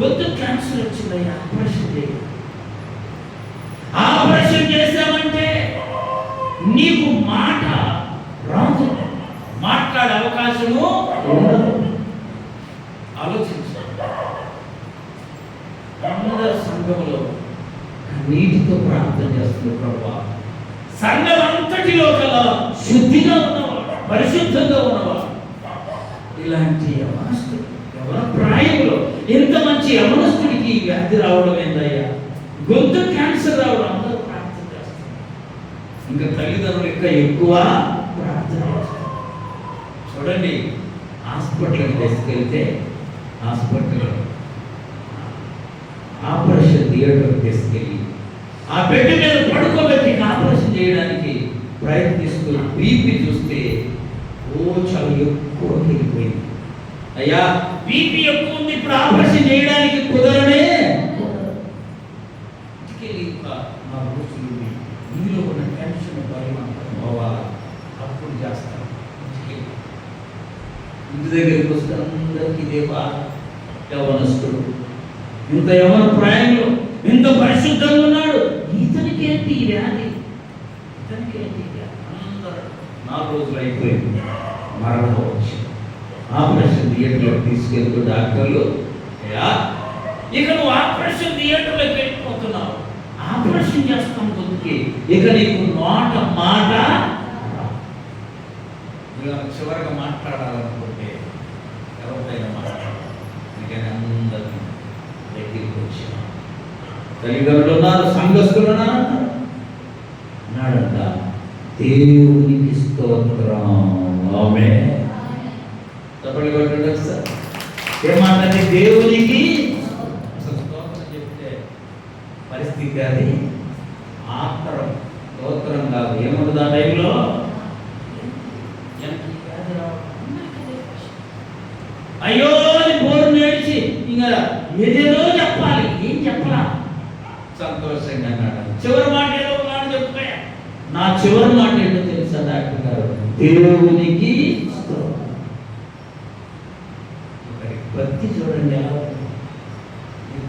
గొంతు క్యాన్సర్ వచ్చిందయ్యా, ఆపరేషన్ చేయాలి. ఆపరేషన్ చేసామంటే నీకు మాట రాదు, మాట్లాడే అవకాశము ఉండదు. ఆలోచించు. అందరు సంఘంలో నీటితో ప్రార్థన చేస్తున్న ప్రభా, సంఘం అంతటిలో కల్లా శుద్ధిగా ఉన్నవాడు, పరిశుద్ధంగా ఉన్నవాడు, ఇలాంటి యవనస్తుడు యవన ప్రాయంలో ఎంత మంచి యవనస్తుడికి వ్యాధి రావడం ఏందయ్యా, గొంతు క్యాన్సర్ రావడం. అందరూ ప్రార్థన చేస్తారు, ఇంకా తల్లిదండ్రులు ఇంకా ఎక్కువ ప్రార్థన చేస్తారు. చూడండి, హాస్పిటల్కి తీసుకెళ్తే హాస్పిటల్ ఆపరేషన్ థియేటర్కి తీసుకెళ్ళి ఆ బెడ్ మీద పడుకోబెట్టి ఆపరేషన్ చేయడానికి ప్రయత్నిస్తూ బీపీ చూస్తే చాలా ఎక్కువ వెళ్ళిపోయింది. అయ్యా బీపీ ఎక్కువ ఉంది, ఇప్పుడు ఆపరేషన్ చేయడానికి కుదరనే. నా రోజులు ఇందులో ఉన్న టెన్షన్ పరిమాణం పోవాలా, అప్పుడు చేస్తాను. ఇంటి దగ్గరికి వస్తే అందరికీ ఇదే బాధ. యవనస్తుడు ఇంత యవన ప్రాయంలో ఇంత పరిశుద్ధంగా ఉన్నాడు, ఇతనికి ఏంటి ఈ వ్యాధి, ఇతనికి ఏంటి ఈ వ్యాధి. అందరూ 4 రోజులు అయిపోయింది, మరణం వచ్చి ఆపరేషన్ థియేటర్లోకి తీసుకెళ్తూ డాక్టర్లు, ఇక నువ్వు ఆపరేషన్ థియేటర్లోకి వెళ్ళిపోతున్నావు, ఆపరేషన్ చేస్తాం గొంతుకి, ఇక నీకు నోట మాట చివరిగా మాట్లాడాలనుకుంటే ఎవరికైనా మాట్లాడాలి. అందుకని అందరినీ దగ్గరికి వచ్చాను. తల్లిదండ్రులు ఉన్నారు, సంఘస్థులు ఉన్నారంట. అన్నాడంట, దేవునికి స్తోత్రం. ఆమేన్. చెప్పండి కొట్టండి సార్. ఏమంటే దేవునికి స్తోత్రం చెప్తే పరిస్థితి అది ఆత్రం స్తోత్రం కాదు. ఏముంటుంది ఆ టైంలో? అయ్యో అని బోరు నేర్చి ఇంకా ఏదేదో చెప్పాలి, ఏం చెప్పలా. సంతోషంగా అన్నాడు. చివరి మాట ఏదో మాట చెప్పుకోయా. నా చివరి మాట ఏంటో తెలుసా డాక్టర్ గారు? దేవునికి భక్తి చూడండి.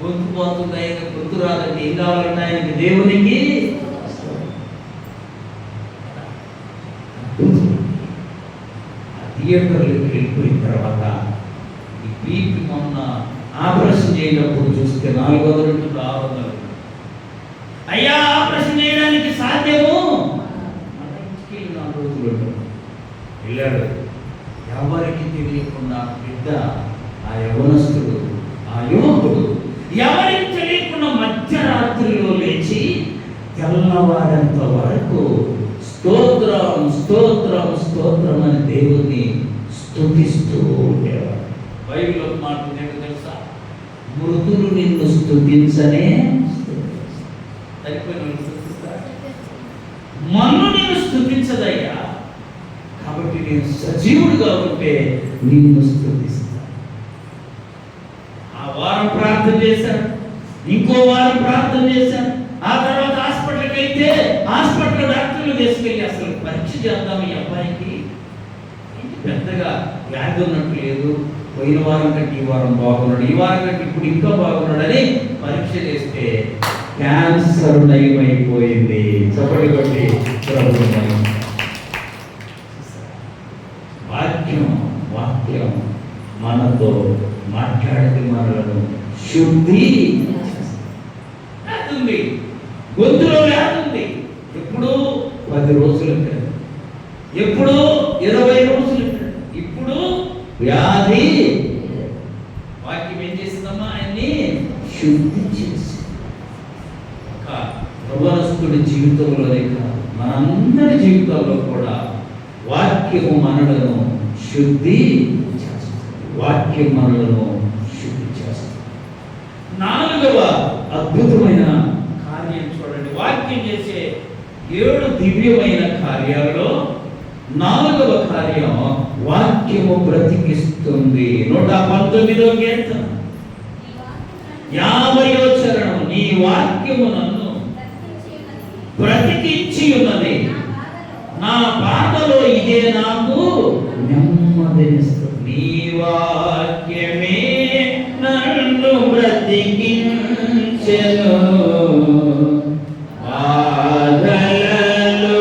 గొంతు పోతుంది, ఆయన గొంతు రాదండి, ఏం కావాలంటే ఆయనకి దేవునికి థియేటర్లోకి వెళ్ళిపోయిన తర్వాత ఈ బీపీ మొన్న ఆపరేషన్ చేయనప్పుడు చూస్తే 400 నుంచి 600. అయ్యా ఆపరేషన్ చేయడానికి సాధ్యము? 4 రోజులు వెళ్ళాడు. ఎవరికి తెలియకుండా బిడ్డ, ఆ యవనస్తుడు, ఆ యువకుడు ఎవరికి తెలియకుండా మధ్యరాత్రిలో లేచి తెల్లవారంత వరకు స్తోత్రం స్తోత్రం స్తోత్రం అని దేవుణ్ణి స్తుతిస్తూ ఉండేవాడు. బైబిల్లో మాట ఏంటో తెలుసా? మృతులు నిన్ను స్తుతించనే మన్ను నిన్ను స్తుతించదయ్యా, కాబట్టి నేను సజీవుడుగా ఉంటే నిన్ను స్తుతిస్తా. ఆ వారం ప్రార్థన చేశాను, ఇంకో వారం ప్రార్థన చేశాను. ఆ తర్వాత హాస్పిటల్కి అయితే హాస్పిటల్ డాక్టర్లు తీసుకెళ్ళి అసలు పరీక్ష చేద్దాం, ఈ అబ్బాయికి పెద్దగా వ్యాధి ఉన్నట్టు లేదు, పోయిన వారం కంటే ఈ వారం బాగున్నాడు, ఈ వారం కంటే ఇప్పుడు ఇంకా బాగున్నాడని పరీక్ష చేస్తే క్యాన్సర్ నయమైపోయింది. చెప్పండి కొట్టి వాక్యం మనతో మాట్లాడితే మనలను శుద్ధి ఉంది. గొంతులో వ్యాధి ఉంది. ఎప్పుడు 10 రోజులు, ఎప్పుడు 20 రోజులు, ఇప్పుడు వ్యాధి జీవితంలోనే కాదు, మనందరి జీవితంలో కూడా వాక్యము మనలను శుద్ధి చేస్తుంది. వాక్యం మనలను శుద్ధి చేస్తుంది. 4వ అద్భుతమైన కార్యం చూడండి. వాక్యం చేసే 7 దివ్యమైన కార్యాలలో 4వ కార్యం వాక్యము బ్రతికిస్తుంది. 119వ కీర్తన 50వ చరణం, నీ వాక్యము నన్ను బ్రతికించి ఉన్నది, నా బాధలో ఇదే నాకు నెమ్మదినిస్తుంది. నీ వాక్యమే నన్ను బ్రతికించెను, బాధలలో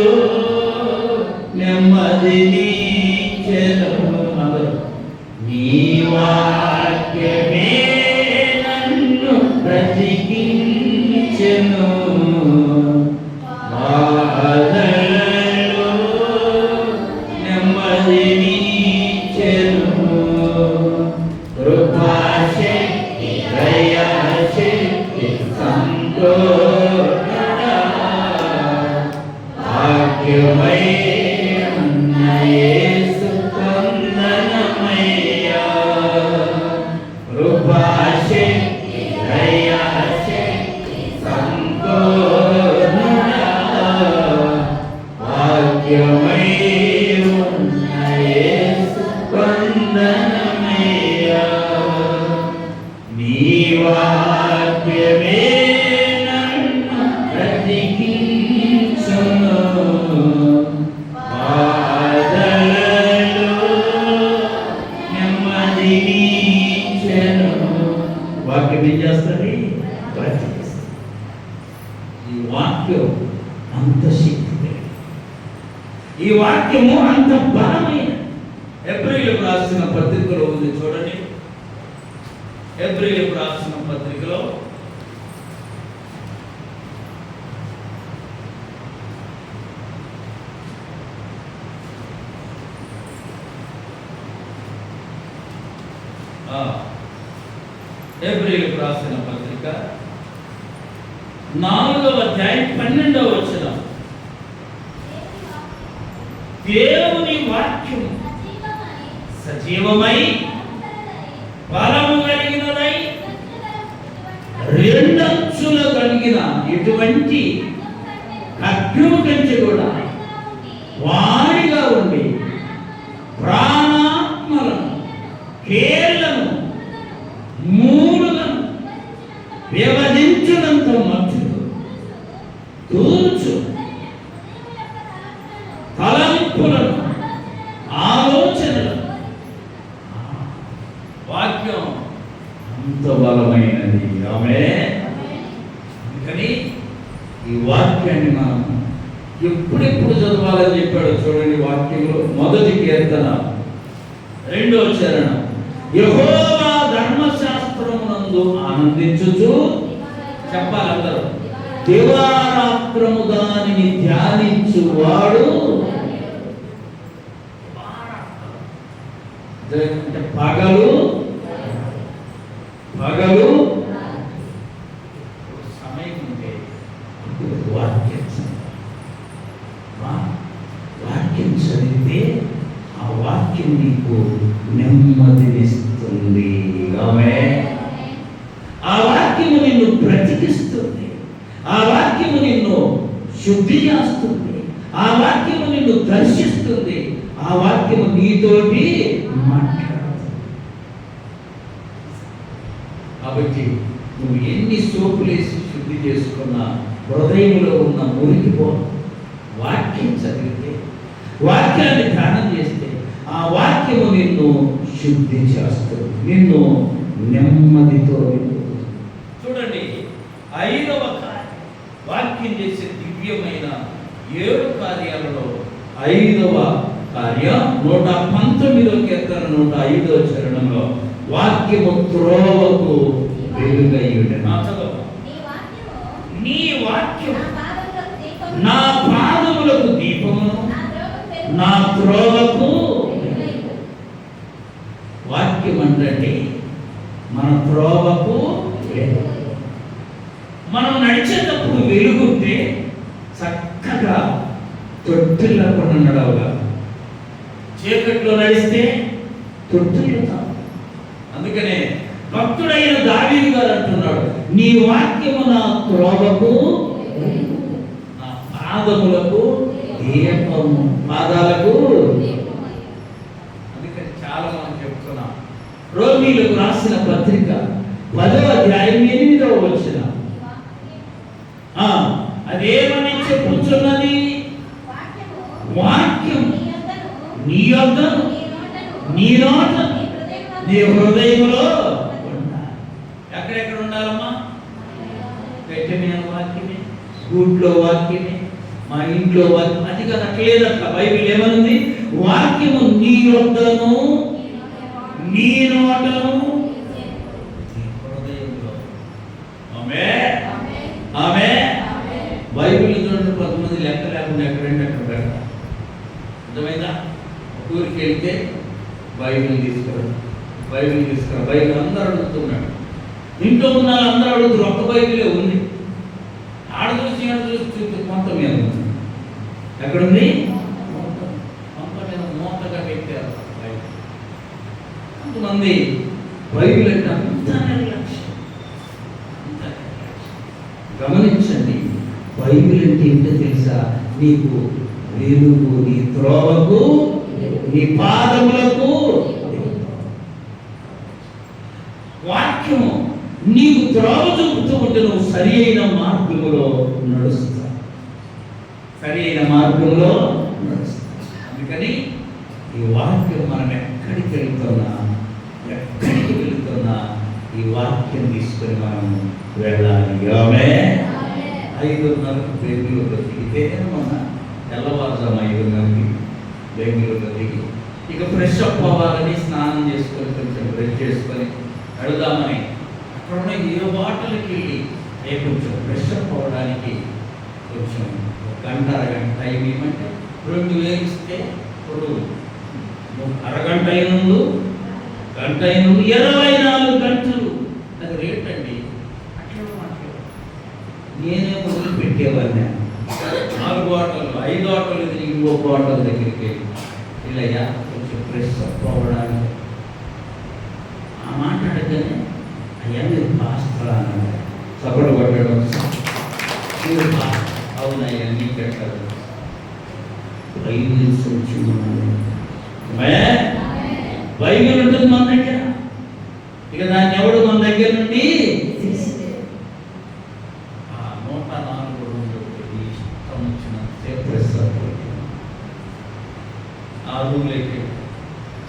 నెమ్మదినిచ్చెను. నీ వాక్యమే నన్ను బ్రతికించెను, బాధలలో నెమ్మదినిచ్చెను. కృపాశక్తి దయాశక్తి సంతోష వాక్యమై ఉన్న యేసు వందనమయ్యా. కృపాశక్తి దయాశక్తి సంతోష వాక్యమై ఉన్న యేసు వందనమయ్యా. నీ వాక్యమే నన్ను బ్రతికించును, బాధలలో నెమ్మదినిచ్చెను. వాక్యం ఏం చేస్తుంది? బ్రతికిస్తుంది. ఈ వాక్యం అంత శక్తి, ఈ వాక్యము అంత బలమైన. హెబ్రీయులకు రాసిన పత్రికలో ఉంది చూడండి. హెబ్రీయులకు రాసిన పత్రికలో హెబ్రీయులకు రాసిన పత్రిక 4వ అధ్యాయం 12వ వచనం, దేవుని వాక్యము సజీవమై బలము కలిగినదై రెండంచుల కలిగిన ఎటువంటి ఖడ్గము కంటే కూడా వాడిగా ఉండి ప్రాణాత్మలను కేళ్లను మూలులను వ్యవధించునంత మధ్యలో తూర్చు తలంపులను ఆలోచనలను. వాక్యం అంత బలమైనది. ఆమేన్. అందుకని ఈ వాక్యాన్ని మనం ఎప్పుడెప్పుడు చదవాలని చెప్పాడు చూడండి. వాక్యంలో 1వ కీర్తన 2వ చరణం, యెహోవా ధర్మశాస్త్రమునందు ఆనందించుచు, చెప్పాలందరూ, దివారాత్రము దానిని ధ్యానించువాడు. అంటే పగలు సమయం ఉంటే వాక్యం చదివితే ఆ వాక్యం నీకు నెమ్మదినిస్తుంది. ఆమేన్. ఆ వాక్యము నిన్ను బ్రతికిస్తుంది. ఆ వాక్యము నిన్ను శుద్ధి చేస్తుంది. ఆ వాక్యము నిన్ను దర్శిస్తుంది. ఆ వాక్యము నీతోటి మాట్లాడుతుంది. కాబట్టి నువ్వు ఎన్ని సోపులేసి శుద్ధి చేసుకున్నా హృదయంలో ఉన్న మురికిపో. వాక్యం చదివితే, వాక్యాన్ని ధ్యానం చేస్తే ఆ వాక్యము నిన్ను శుద్ధి చేస్తుంది, నిన్ను నెమ్మదితో. చూడండి, 5వ కార్యం వాక్యం చేసే దివ్యమైన 7 కార్యాలలో 5వ కార్యం 119వ కీర్తన 105వ చరణంలో, వాక్యము త్రోవకు వెలుగయ్యుండెను. నీ వాక్యం నా పాదములకు దీపమును, నా త్రోవకు. వాక్యం అంటే మన త్రోవకు. మనం నడిచేటప్పుడు వెలుగుంటే చక్కగా తొట్టిల్లకుండా నడవగా, చీకట్లో నడిస్తే తొట్టిల్లుతా. అందుకనే భక్తుడైన దావీదు గారు అంటున్నాడు, నీ వాక్యము నా త్రోవకు, నా పాదములకు దీపము, పాదాలకు. అందుకని చాలా మంది చెప్తున్నాం, రోమీయులకు రాసిన పత్రిక 10వ అధ్యాయం 8వ వచనం అదేమని చెప్పుచున్నది? వాక్యం నీ యొద్దను, నీ నోట, నీ హృదయములో ఉండాలి. ఎక్కడెక్కడ ఉండాలమ్మా? పెట్టె మీద వాక్యమే, గూట్లో వాక్యమే, మా ఇంట్లో వాక్యం. అది కదా అట్లేదట్లా. బైబిల్ ఏమనుంది? వాక్యము నీ యొద్దను, నీ నోటను, నీ హృదయంలో. ఆమేన్, ఆమేన్. బైబిల్ చూడండి, కొంతమంది లెక్క లేకుండా ఎక్కడంటే అక్కడ పెడతారు. అర్థమైందా? ఊరికి వెళ్తే బైబిల్ తీసుకురా, బైబిల్ తీసుకురా. బైబిల్ అందరూ అడుగుతున్నాడు. ఇంట్లో ఉన్న అందరూ అడుగుతారు, ఒక్క బైబిలే ఉంది. ఆడ చూసి కొంత మీద ఉంది. ఎక్కడుంది? కొంత మీద మూతగా పెట్టారు బైబిల్. కొంతమంది బైబిల్ అంటే అంత నిర్లక్ష్యం. గమనించండి, బైబిల్ అంటే ఏంటో తెలుసా? నీకు వెలుగు, నీ త్రోవకు, నీ పాదములకు. వాక్యము నీకు త్రోవ చూపుతూ ఉంటే నువ్వు సరి అయిన మార్గంలో నడుస్తా, సరి అయిన మార్గంలో నడుస్తా. అందుకని ఈ వాక్యం మనం ఎక్కడికి వెళ్తున్నా, ఎక్కడికి వెళుతున్నా ఈ వాక్యం తీసుకొని మనం వెళ్ళాలి. ఆమేన్. 5:30 బెంగళూరులో దిగితే, మన తెల్లవారుజాము 5:30కి బెంగళూరులో దిగి ఇక ఫ్రెష్ అప్ అవ్వాలని స్నానం చేసుకొని కొంచెం బ్రష్ చేసుకొని వెళదామని అక్కడ ఏ బాటలకి వెళ్ళి కొంచెం ఫ్రెష్ అప్ అవ్వడానికి కొంచెం గంట అరగంట టైం ఏమంటే 2,000 ఇస్తే ఇప్పుడు అరగంట అయినందు, గంట అయినందు 24 గంటలు. అది రేట్ అండి. అట్లా మాట్లాడు. నేనే మొదలు పెట్టేవాడిని. 4 ఆటోలు 5 ఆటోలు తిరిగి ఇంకొక ఆటోల దగ్గరికి వెళ్ళయ్యా కొంచెం ఫ్రెష్ అప్ అవ్వడానికి. ఆ మాట్లాడగానే అయ్యా మీరు పాస్టరా అన్నాడు. సపోర్ట్ కొట్టడం, మీరు అవునయ్యా నీకు పెట్టారు. బైబిల్ బైబిల్ ఉంటుంది మన దగ్గర. ఇక దాన్ని ఎవడు మన దగ్గర నుండి 104 ఇష్టం వచ్చిన ఆ రూమ్లోకి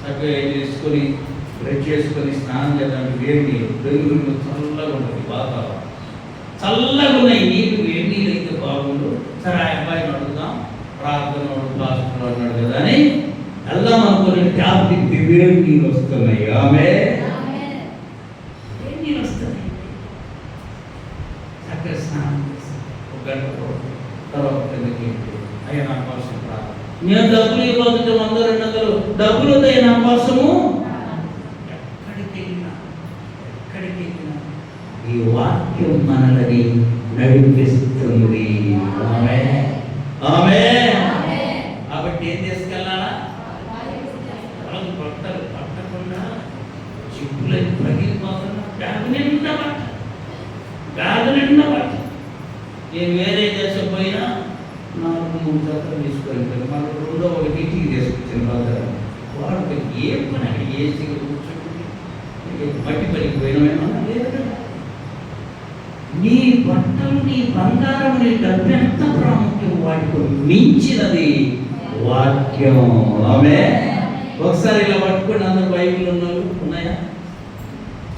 చక్కగా ఏం చేసుకొని బ్రష్ చేసుకొని స్నానం చేయడానికి వేడి నీళ్ళు, బెంగళూరులో చల్లగా ఉంటుంది, బాగా చల్లగా ఉన్నాయి నీళ్ళు. వేడి నీళ్ళు అయితే బాగుండు. సరే ఆ అబ్బాయిని అడుగుదాం, ప్రార్థన పాస్టర్ అన్నాడు కదా అని వెళ్దాం అనుకుని ట్యాప్ తిప్పి వేడి నీళ్ళు వస్తున్నాయి. ఆమె వేడి నీళ్ళు వస్తున్నాయి. చక్కగా స్నానం చేసి 1 గంట తర్వాత కిందకి అయ్యా నా కోసం ప్రార్థన. నేను డబ్బులు ఇవ్వకపోతే 100-200 డబ్బులు వస్తాయి నా కోసము. ఎక్కడికి వెళ్ళినా ఈ వాక్యం మనల్ని నడిపిస్తుంది. ఆమేన్, ఆమేన్. కాబట్టి ఏం తీసుకెళ్ళాలా? బట్టలు పట్టకుండా చిప్పులని పగిలిపోకుండా బ్యాగ్ నిండా బట్ట, బ్యాగ్ నిండా బట్ట. నేను వేరే దేశం పోయినా 4-3 జతలు తీసుకెళ్తాను. మనం 2వ ఒకటి ఇంటికి తీసుకొచ్చాను. భద్రం వాడు ఏ పని అక్కడ ఏసీగా కూర్చోండి, మట్టి పనికి పోయినా లేదు. నీ బట్టలు, నీ బంగారం, నీ డబ్బు ఎంత ప్రాముఖ్యం, వాటికి మించినది వాక్యం. ఆమేన్. ఒకసారి ఇలా పట్టుకోండి, అందరు బైబిల్ ఉన్న వాళ్ళు ఉన్నాయా?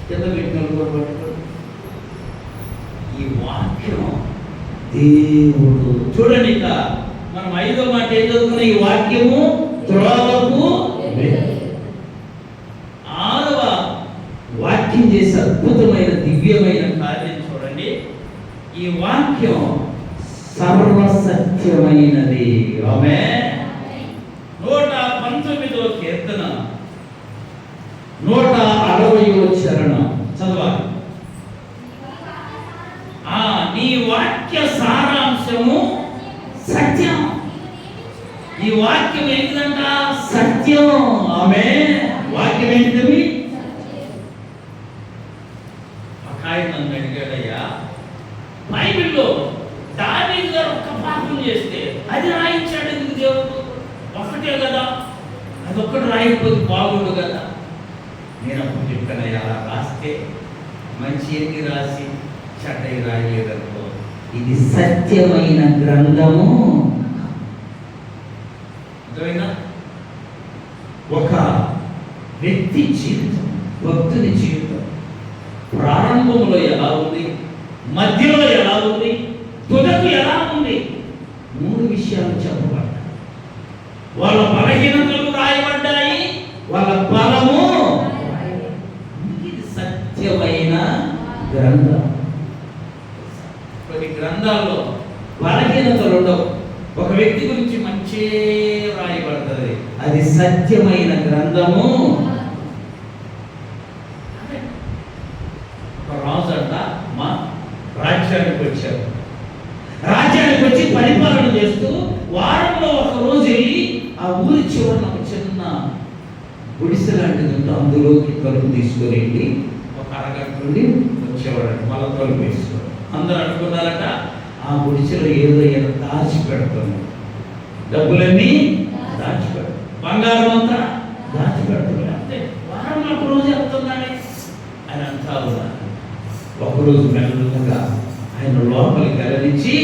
కింద పెట్టిన వాళ్ళు కూడా పట్టుకోండి. ఈ వాక్యం దేవుడు. చూడండి, ఇక మనం 5వ మాట ఏం చదువుకున్న ఈ వాక్యము త్రోవకు. 6వ వాక్యం చేసే అద్భుతమైన దివ్యమైన కార్యం చూడండి. ఈ వాక్యం సర్వసత్యమైనది. ఆమేన్. 119వ కీర్తన 160వ చరణం చదవాలి. నీ వాక్య సారాంశము సత్యం. ఈ వాక్యం ఏంటిదంట? సత్యం. ఆమేన్. వాక్యం ఏంటిది? ఒక ఆయన నన్ను అడిగాడయ్యా, బైబిల్లో దావీదు గారు ఒక్క పాపం చేస్తే అది రాయించాడు ఎందుకు దేవుడు? ఒకటే కదా, అదొక్కటి రాయకపోతే బాగుండు కదా. నేను అప్పుడు చెప్పానయ్యా, అలా రాస్తే మంచి ఎన్ని రాసి చెడ్డవి రాయలేదనుకో, ఇది సత్యమైన గ్రంథము. అర్థమైనా? ఒక వ్యక్తి జీవితం, భక్తుని జీవితం ప్రారంభంలో ఎలా ఉంది, మధ్యలో ఎలా ఉంది, తుదకు ఎలా ఉంది, 3 విషయాలు చెప్పబడ్డాయి. వాళ్ళ బలహీనతలు రాయబడ్డాయి, వాళ్ళ బలము. ఇది సత్యమైన గ్రంథం. కొన్ని గ్రంథాల్లో బలహీనతలు ఉండవు. ఒక వ్యక్తి గురించి మంచి రాయబడుతుంది, అది సత్యమైన గ్రంథము. ఒక రాజు అంట మా రాజ్యానికి వచ్చారు. రాజ్యానికి వచ్చి పరిపాలన చేస్తూ వారంలో ఒక రోజు వెళ్ళి ఆ ఊరి చివరన ఒక చిన్న గుడిసె లాంటిది ఉంటే అందులోకి తలుపు తీసుకొని వెళ్ళి ఒక అరగంట నుండి వచ్చేవాడు. మళ్ళీ తలుపు వేసుకోవాలి. అందరూ అనుకున్నారట ఆ గుడిసెలో ఏదో ఏదో దాచిపెడుతుంది, డబ్బులన్నీ దాచిపెడతాం, బంగారం అంతా దాచిపెడుతుంది. అంటే వారంలో ఒక రోజు వెళ్తున్నాడే ఆయన అంతా ఉన్నారు. ఒకరోజు మెల్లగా ఆయన లోపలికి వెళ్ళనిచ్చి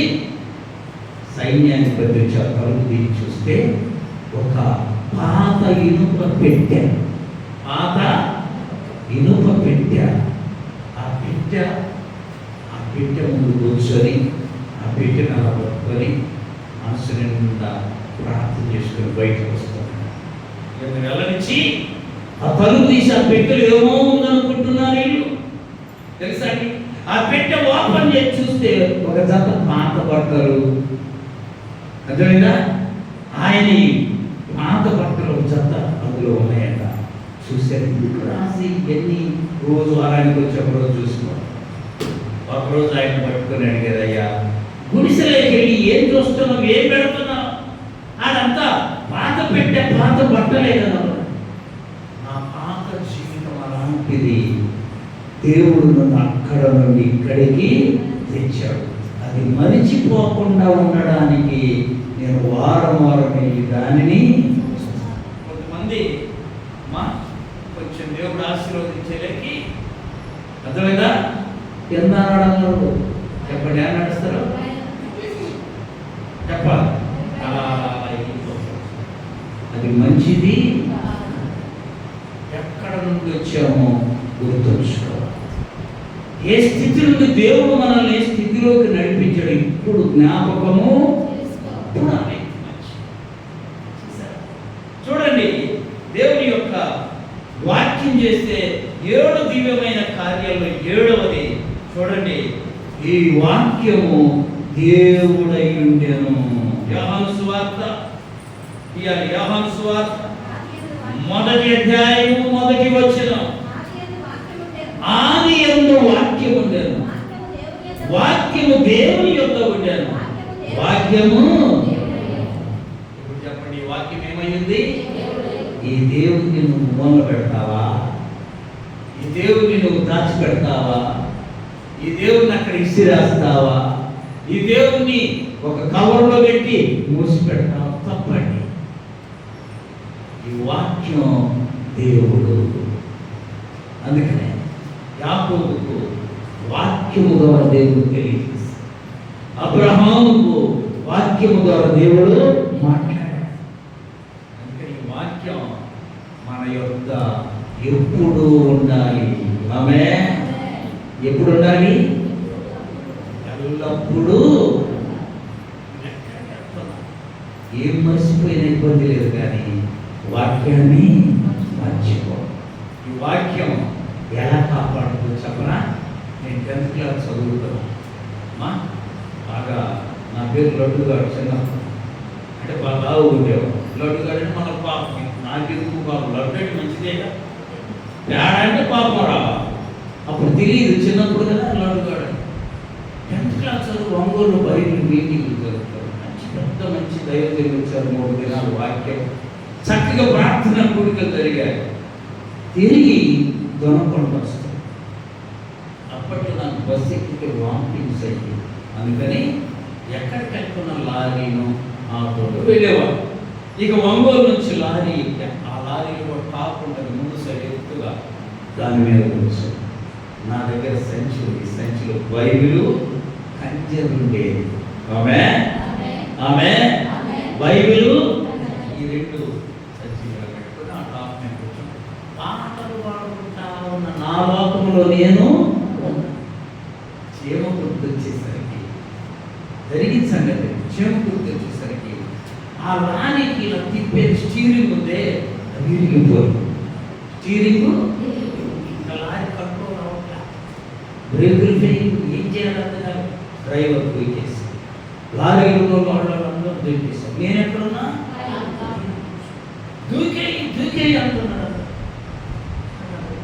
సైన్యాన్ని బదిలించారు. తలుపు తీసి చూస్తే ఒక పాత ఇనుప పెట్టె, పాత ఇనుప పెట్టె. ఆ పెట్టె ముందు కూర్చొని ఆ పెట్టెను అలా పట్టుకొని మనసు నిండా ప్రార్థన చేసుకొని బయటకు వస్తాను. వెళ్ళనిచ్చి ఆ తలుపు తీసి ఆ పెట్టెలు ఏమో ఉందనుకుంటున్నారు వీళ్ళు. తెలుసా అండి? ఆ పెట్టె ఓపెన్ చేసి చూస్తే ఒక జత పాత బట్టలు. అర్థమైందా? ఆయన పాత బట్టలు ఒక జత అందులో ఉన్నాయట. చూశారు. రాసి ఎన్ని రోజు వారానికి వచ్చి ఒకరోజు చూసుకోవాలి. ఒకరోజు ఆయన పట్టుకొని అడిగారయ్యా, గుడిసెలోకి వెళ్ళి ఏం చూస్తున్నావు, ఏం పెడుతున్నావు? అదంతా పాత పెట్టే పాత బట్టలే కదా. నా పాత జీవితం అలాంటిది, దేవుడు నన్ను అక్కడ నుండి ఇక్కడికి తెచ్చాడు. అది మరిచిపోకుండా ఉండడానికి నేను వారం వెళ్ళి దానిని. కొంతమంది మా కొంచెం దేవుడు ఆశీర్వదించలేకి అర్థమైందా? ఎంత అన్నారు చెప్పండి, ఏం నడుస్తారు చెప్పాలి. అలా అది మంచిది. ఎక్కడ నుండి వచ్చామో గుర్తుంచుకోవాలి. ఏ స్థితి నుండి దేవుడు మనల్ని ఏ స్థితిలోకి నడిపించాడు ఇప్పుడు జ్ఞాపకము. చూడండి, దేవుని యొక్క వాక్యం చేస్తే 7 దివ్యమైన కార్యాల్లో 7వది చూడండి, ఈ వాక్యము దేవుడై ఉండెను. యోహాను సువార్త, యోహాను సువార్త 1వ అధ్యాయము 1వ వచనం. ఆది యందు వాక్యము ఉండెను, వాక్యము దేవుని యొద్ద ఉండెను, వాక్యము. ఇప్పుడు చెప్పండి, ఈ వాక్యం ఏమైంది? ఈ దేవుడిని నువ్వు మూల పెడతావా? ఈ దేవుడిని నువ్వు దాచిపెడతావా? ఈ దేవుడిని అక్కడ ఇసిరేస్తావా? ఈ దేవుడిని ఒక కవర్లో పెట్టి మూసి పెడతావా? తప్పండి. ఈ వాక్యం దేవుడు. అందుకనే యాకోబుకు వాక్యము ద్వారా దేవుడు తెలియజేస్తాడు. అబ్రహాముకు వాక్యము ద్వారా దేవుడు మాట్లాడాడు. అందుకని ఈ వాక్యం మన యొక్క ఎప్పుడు ఉండాలి. ఆమేన్. ఎప్పుడు ఉండాలి? ఎల్లప్పుడూ. ఏం మర్చిపోయిన ఇబ్బంది లేదు, కానీ వాక్యాన్ని మర్చిపో. ఈ వాక్యం ఎలా కాపాడుతుందో చెప్పనా? నేను 10th క్లాస్ చదువుతాను. బాగా నా పేరు లడ్డుగాడు. చిన్నప్పుడు అంటే బాగా ఉండేవాడు. లడ్డుగాడు అంటే మన పాపం. నాకెందుకు పాపం? లడ్డు అంటే మంచిదేగా, తేడా అంటే పాపం రావా. అప్పుడు తెలియదు, చిన్నప్పుడు కదా లడ్డుగాడు. 10th క్లాస్ చదువు ఒంగోలు బయట మీటింగ్ జరుగుతాడు. మంచి పెద్ద మంచి దైవజనులు వచ్చారు. 3 దినాలు వాక్యం చక్కగా ప్రార్థన కూడికలు జరిగాయి. తిరిగి దొనకొండ వస్తాయి. అప్పట్లో నాకు బస్సు ఎక్కితే వామిటింగ్స్ అయ్యి, అందుకని ఎక్కడికి వెళ్తున్న లారీను ఆటోలో వెళ్ళేవాడు. ఇక ఒంగోలు నుంచి లారీ ఎక్కా. ఆ లారీలో టాప్ ఉంటుంది, ముందు సైడ్ ఎత్తుగా, దాని మీద కూర్చొని నా దగ్గర సంచిలో బైబిలు కంజర్లు ఉండేది. ఆమె బైబిలు ఈ 2 సంచిలో పెట్టుకుని ఆ టాప్ మీద కూర్చొని పాటలు పాడుకుంటా ఉన్న నా లోకంలో నేను చీమ గుర్తొచ్చేసరికి జరిగిన సంగతి, చీమ గుర్తొచ్చేసరికి ఆ లారీకి ఇలా తిప్పే స్టీరింగ్ ఉందే, అది విరిగిపోయింది. స్టీరింగ్ ఇంకా లారీ కంట్రోల్ అవ్వట్లా, బ్రేకులు ఫెయిల్, ఏం చేయాలన్నా డ్రైవర్ దూకేసి లారీలో వాళ్ళందరూ దూకేసారు. నేను ఎక్కడున్నా దూకే అంటున్నాడు.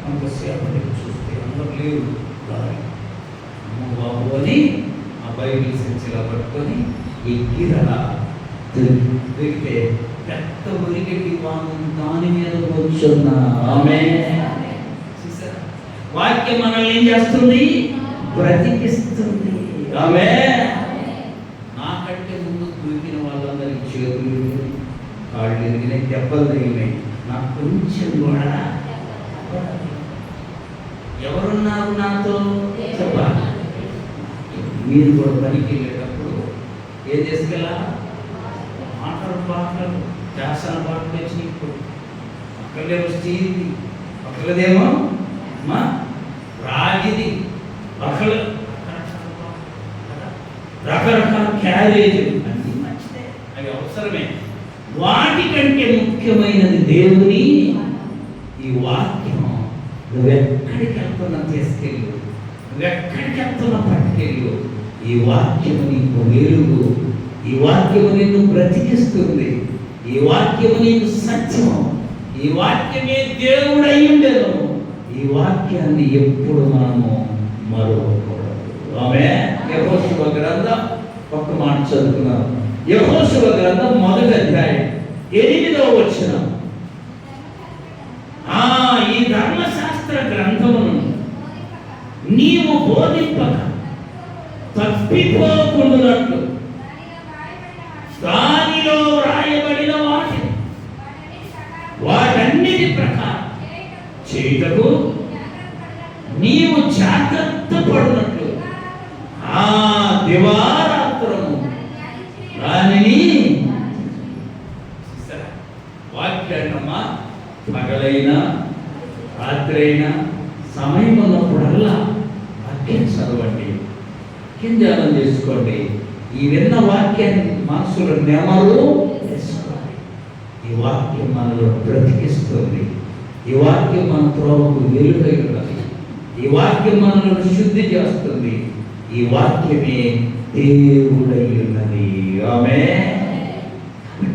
అంతసేపటికి చూస్తే అందరూ లేవు లారీ. అమ్మ బాబు అని ఆ బైబిల్ సంచిలా పట్టుకొని ఎక్కిరలా దొరికితే పెద్ద ఉరిగడ్డి వాము దాని మీద కూర్చున్నా. ఆమె చూసారా, వాక్యం మనల్ని ఏం చేస్తుంది? బ్రతికిస్తుంది. ఆమె నాకంటే ముందు దూకిన వాళ్ళందరికీ చేతులు ఎరిగినాయి, కాళ్ళు ఎరిగినాయి, దెబ్బలు తగిలినాయి. నాకు కొంచెం కూడా ఎవరున్నారు నాతో చెప్పాలి. మీరు కూడా పనికి వెళ్ళేటప్పుడు ఏం చేసుకెళ్ళా? పాటలు శాసన పాటలు తెచ్చి ఇప్పుడు అక్కడేమో స్టీల్ది, అక్కడదేమో మా రాగిది, అక్కడ రకరకాల క్యారేజ్, అన్ని మంచిదే, అవి అవసరమే. వాటికంటే ముఖ్యమైనది దేవుని ఈ వాక్యం. నువ్వెక్కడికి వెళ్తున్నా తీసుకెళ్ళు, నువ్వెక్కడికి వెళ్తున్నా పట్టుకెళ్ళు. ఈ వాక్యము నీకు వెలుగు, ఈ వాక్యము నిన్ను బ్రతికిస్తుంది, ఈ వాక్యము నీకు సత్యం, ఈ వాక్యమే దేవుడు అయ్యుండెను. ఈ వాక్యాన్ని ఎప్పుడు మనము మరువకూడదు. ఆమె యెహోషువ గ్రంథం ఒక్క మాట చదువుకున్నాం. యెహోషువ గ్రంథం 1వ అధ్యాయం 8వ వచనం. ఈ ధర్మశాస్త్ర గ్రంథమును నీవు బోధింపక తప్పిపోకుండానట్లు దానిలో రాయబడిన వాటన్నిటి ప్రకారం చేయుటకు నీవు జాగ్రత్త పడినట్లు ఆ దివారాత్రము దానిని వాక్యాన్నమ్మా పగలైనా రాత్రి అయినా సమయం ఉన్నప్పుడల్లా వాక్యం చదవండి, వాక్యం ధ్యానం చేసుకోండి. ఈ విన్న వాక్యాన్ని మనసులో నెమరు వేసుకోవాలి. ఈ వాక్యం మనలో బ్రతికిస్తుంది. ఈ వాక్యం మన త్రోవకు వెలుగై ఉన్నది. ఈ వాక్యం మనలో శుద్ధి చేస్తుంది. ఈ వాక్యమే దేవుడై ఉన్నది. ఆమె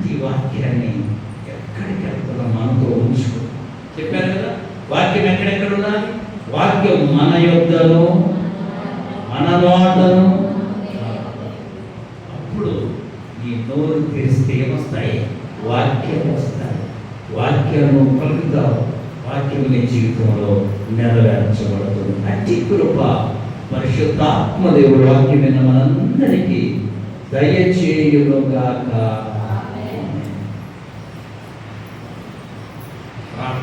ఈ వాక్యాన్ని ఎక్కడికి వెళ్తున్నా మనతో ఉంచుకో. చెప్పారు కదా, వాక్యం ఎక్కడెక్కడ ఉండాలి? వాక్యం మన యొద్దను మన నోటను. అప్పుడు నీ నోరు తెరిస్తే ఏమొస్తాయి? వాక్యం వస్తాయి. వాక్యాన్ని పలుకుతావు, వాక్యం నీ జీవితంలో నెరవేర్చబడుతుంది. అతి కృప పరిశుద్ధాత్మ దేవుడు వాక్యమైన మనందరికీ దయచేయునుగాక.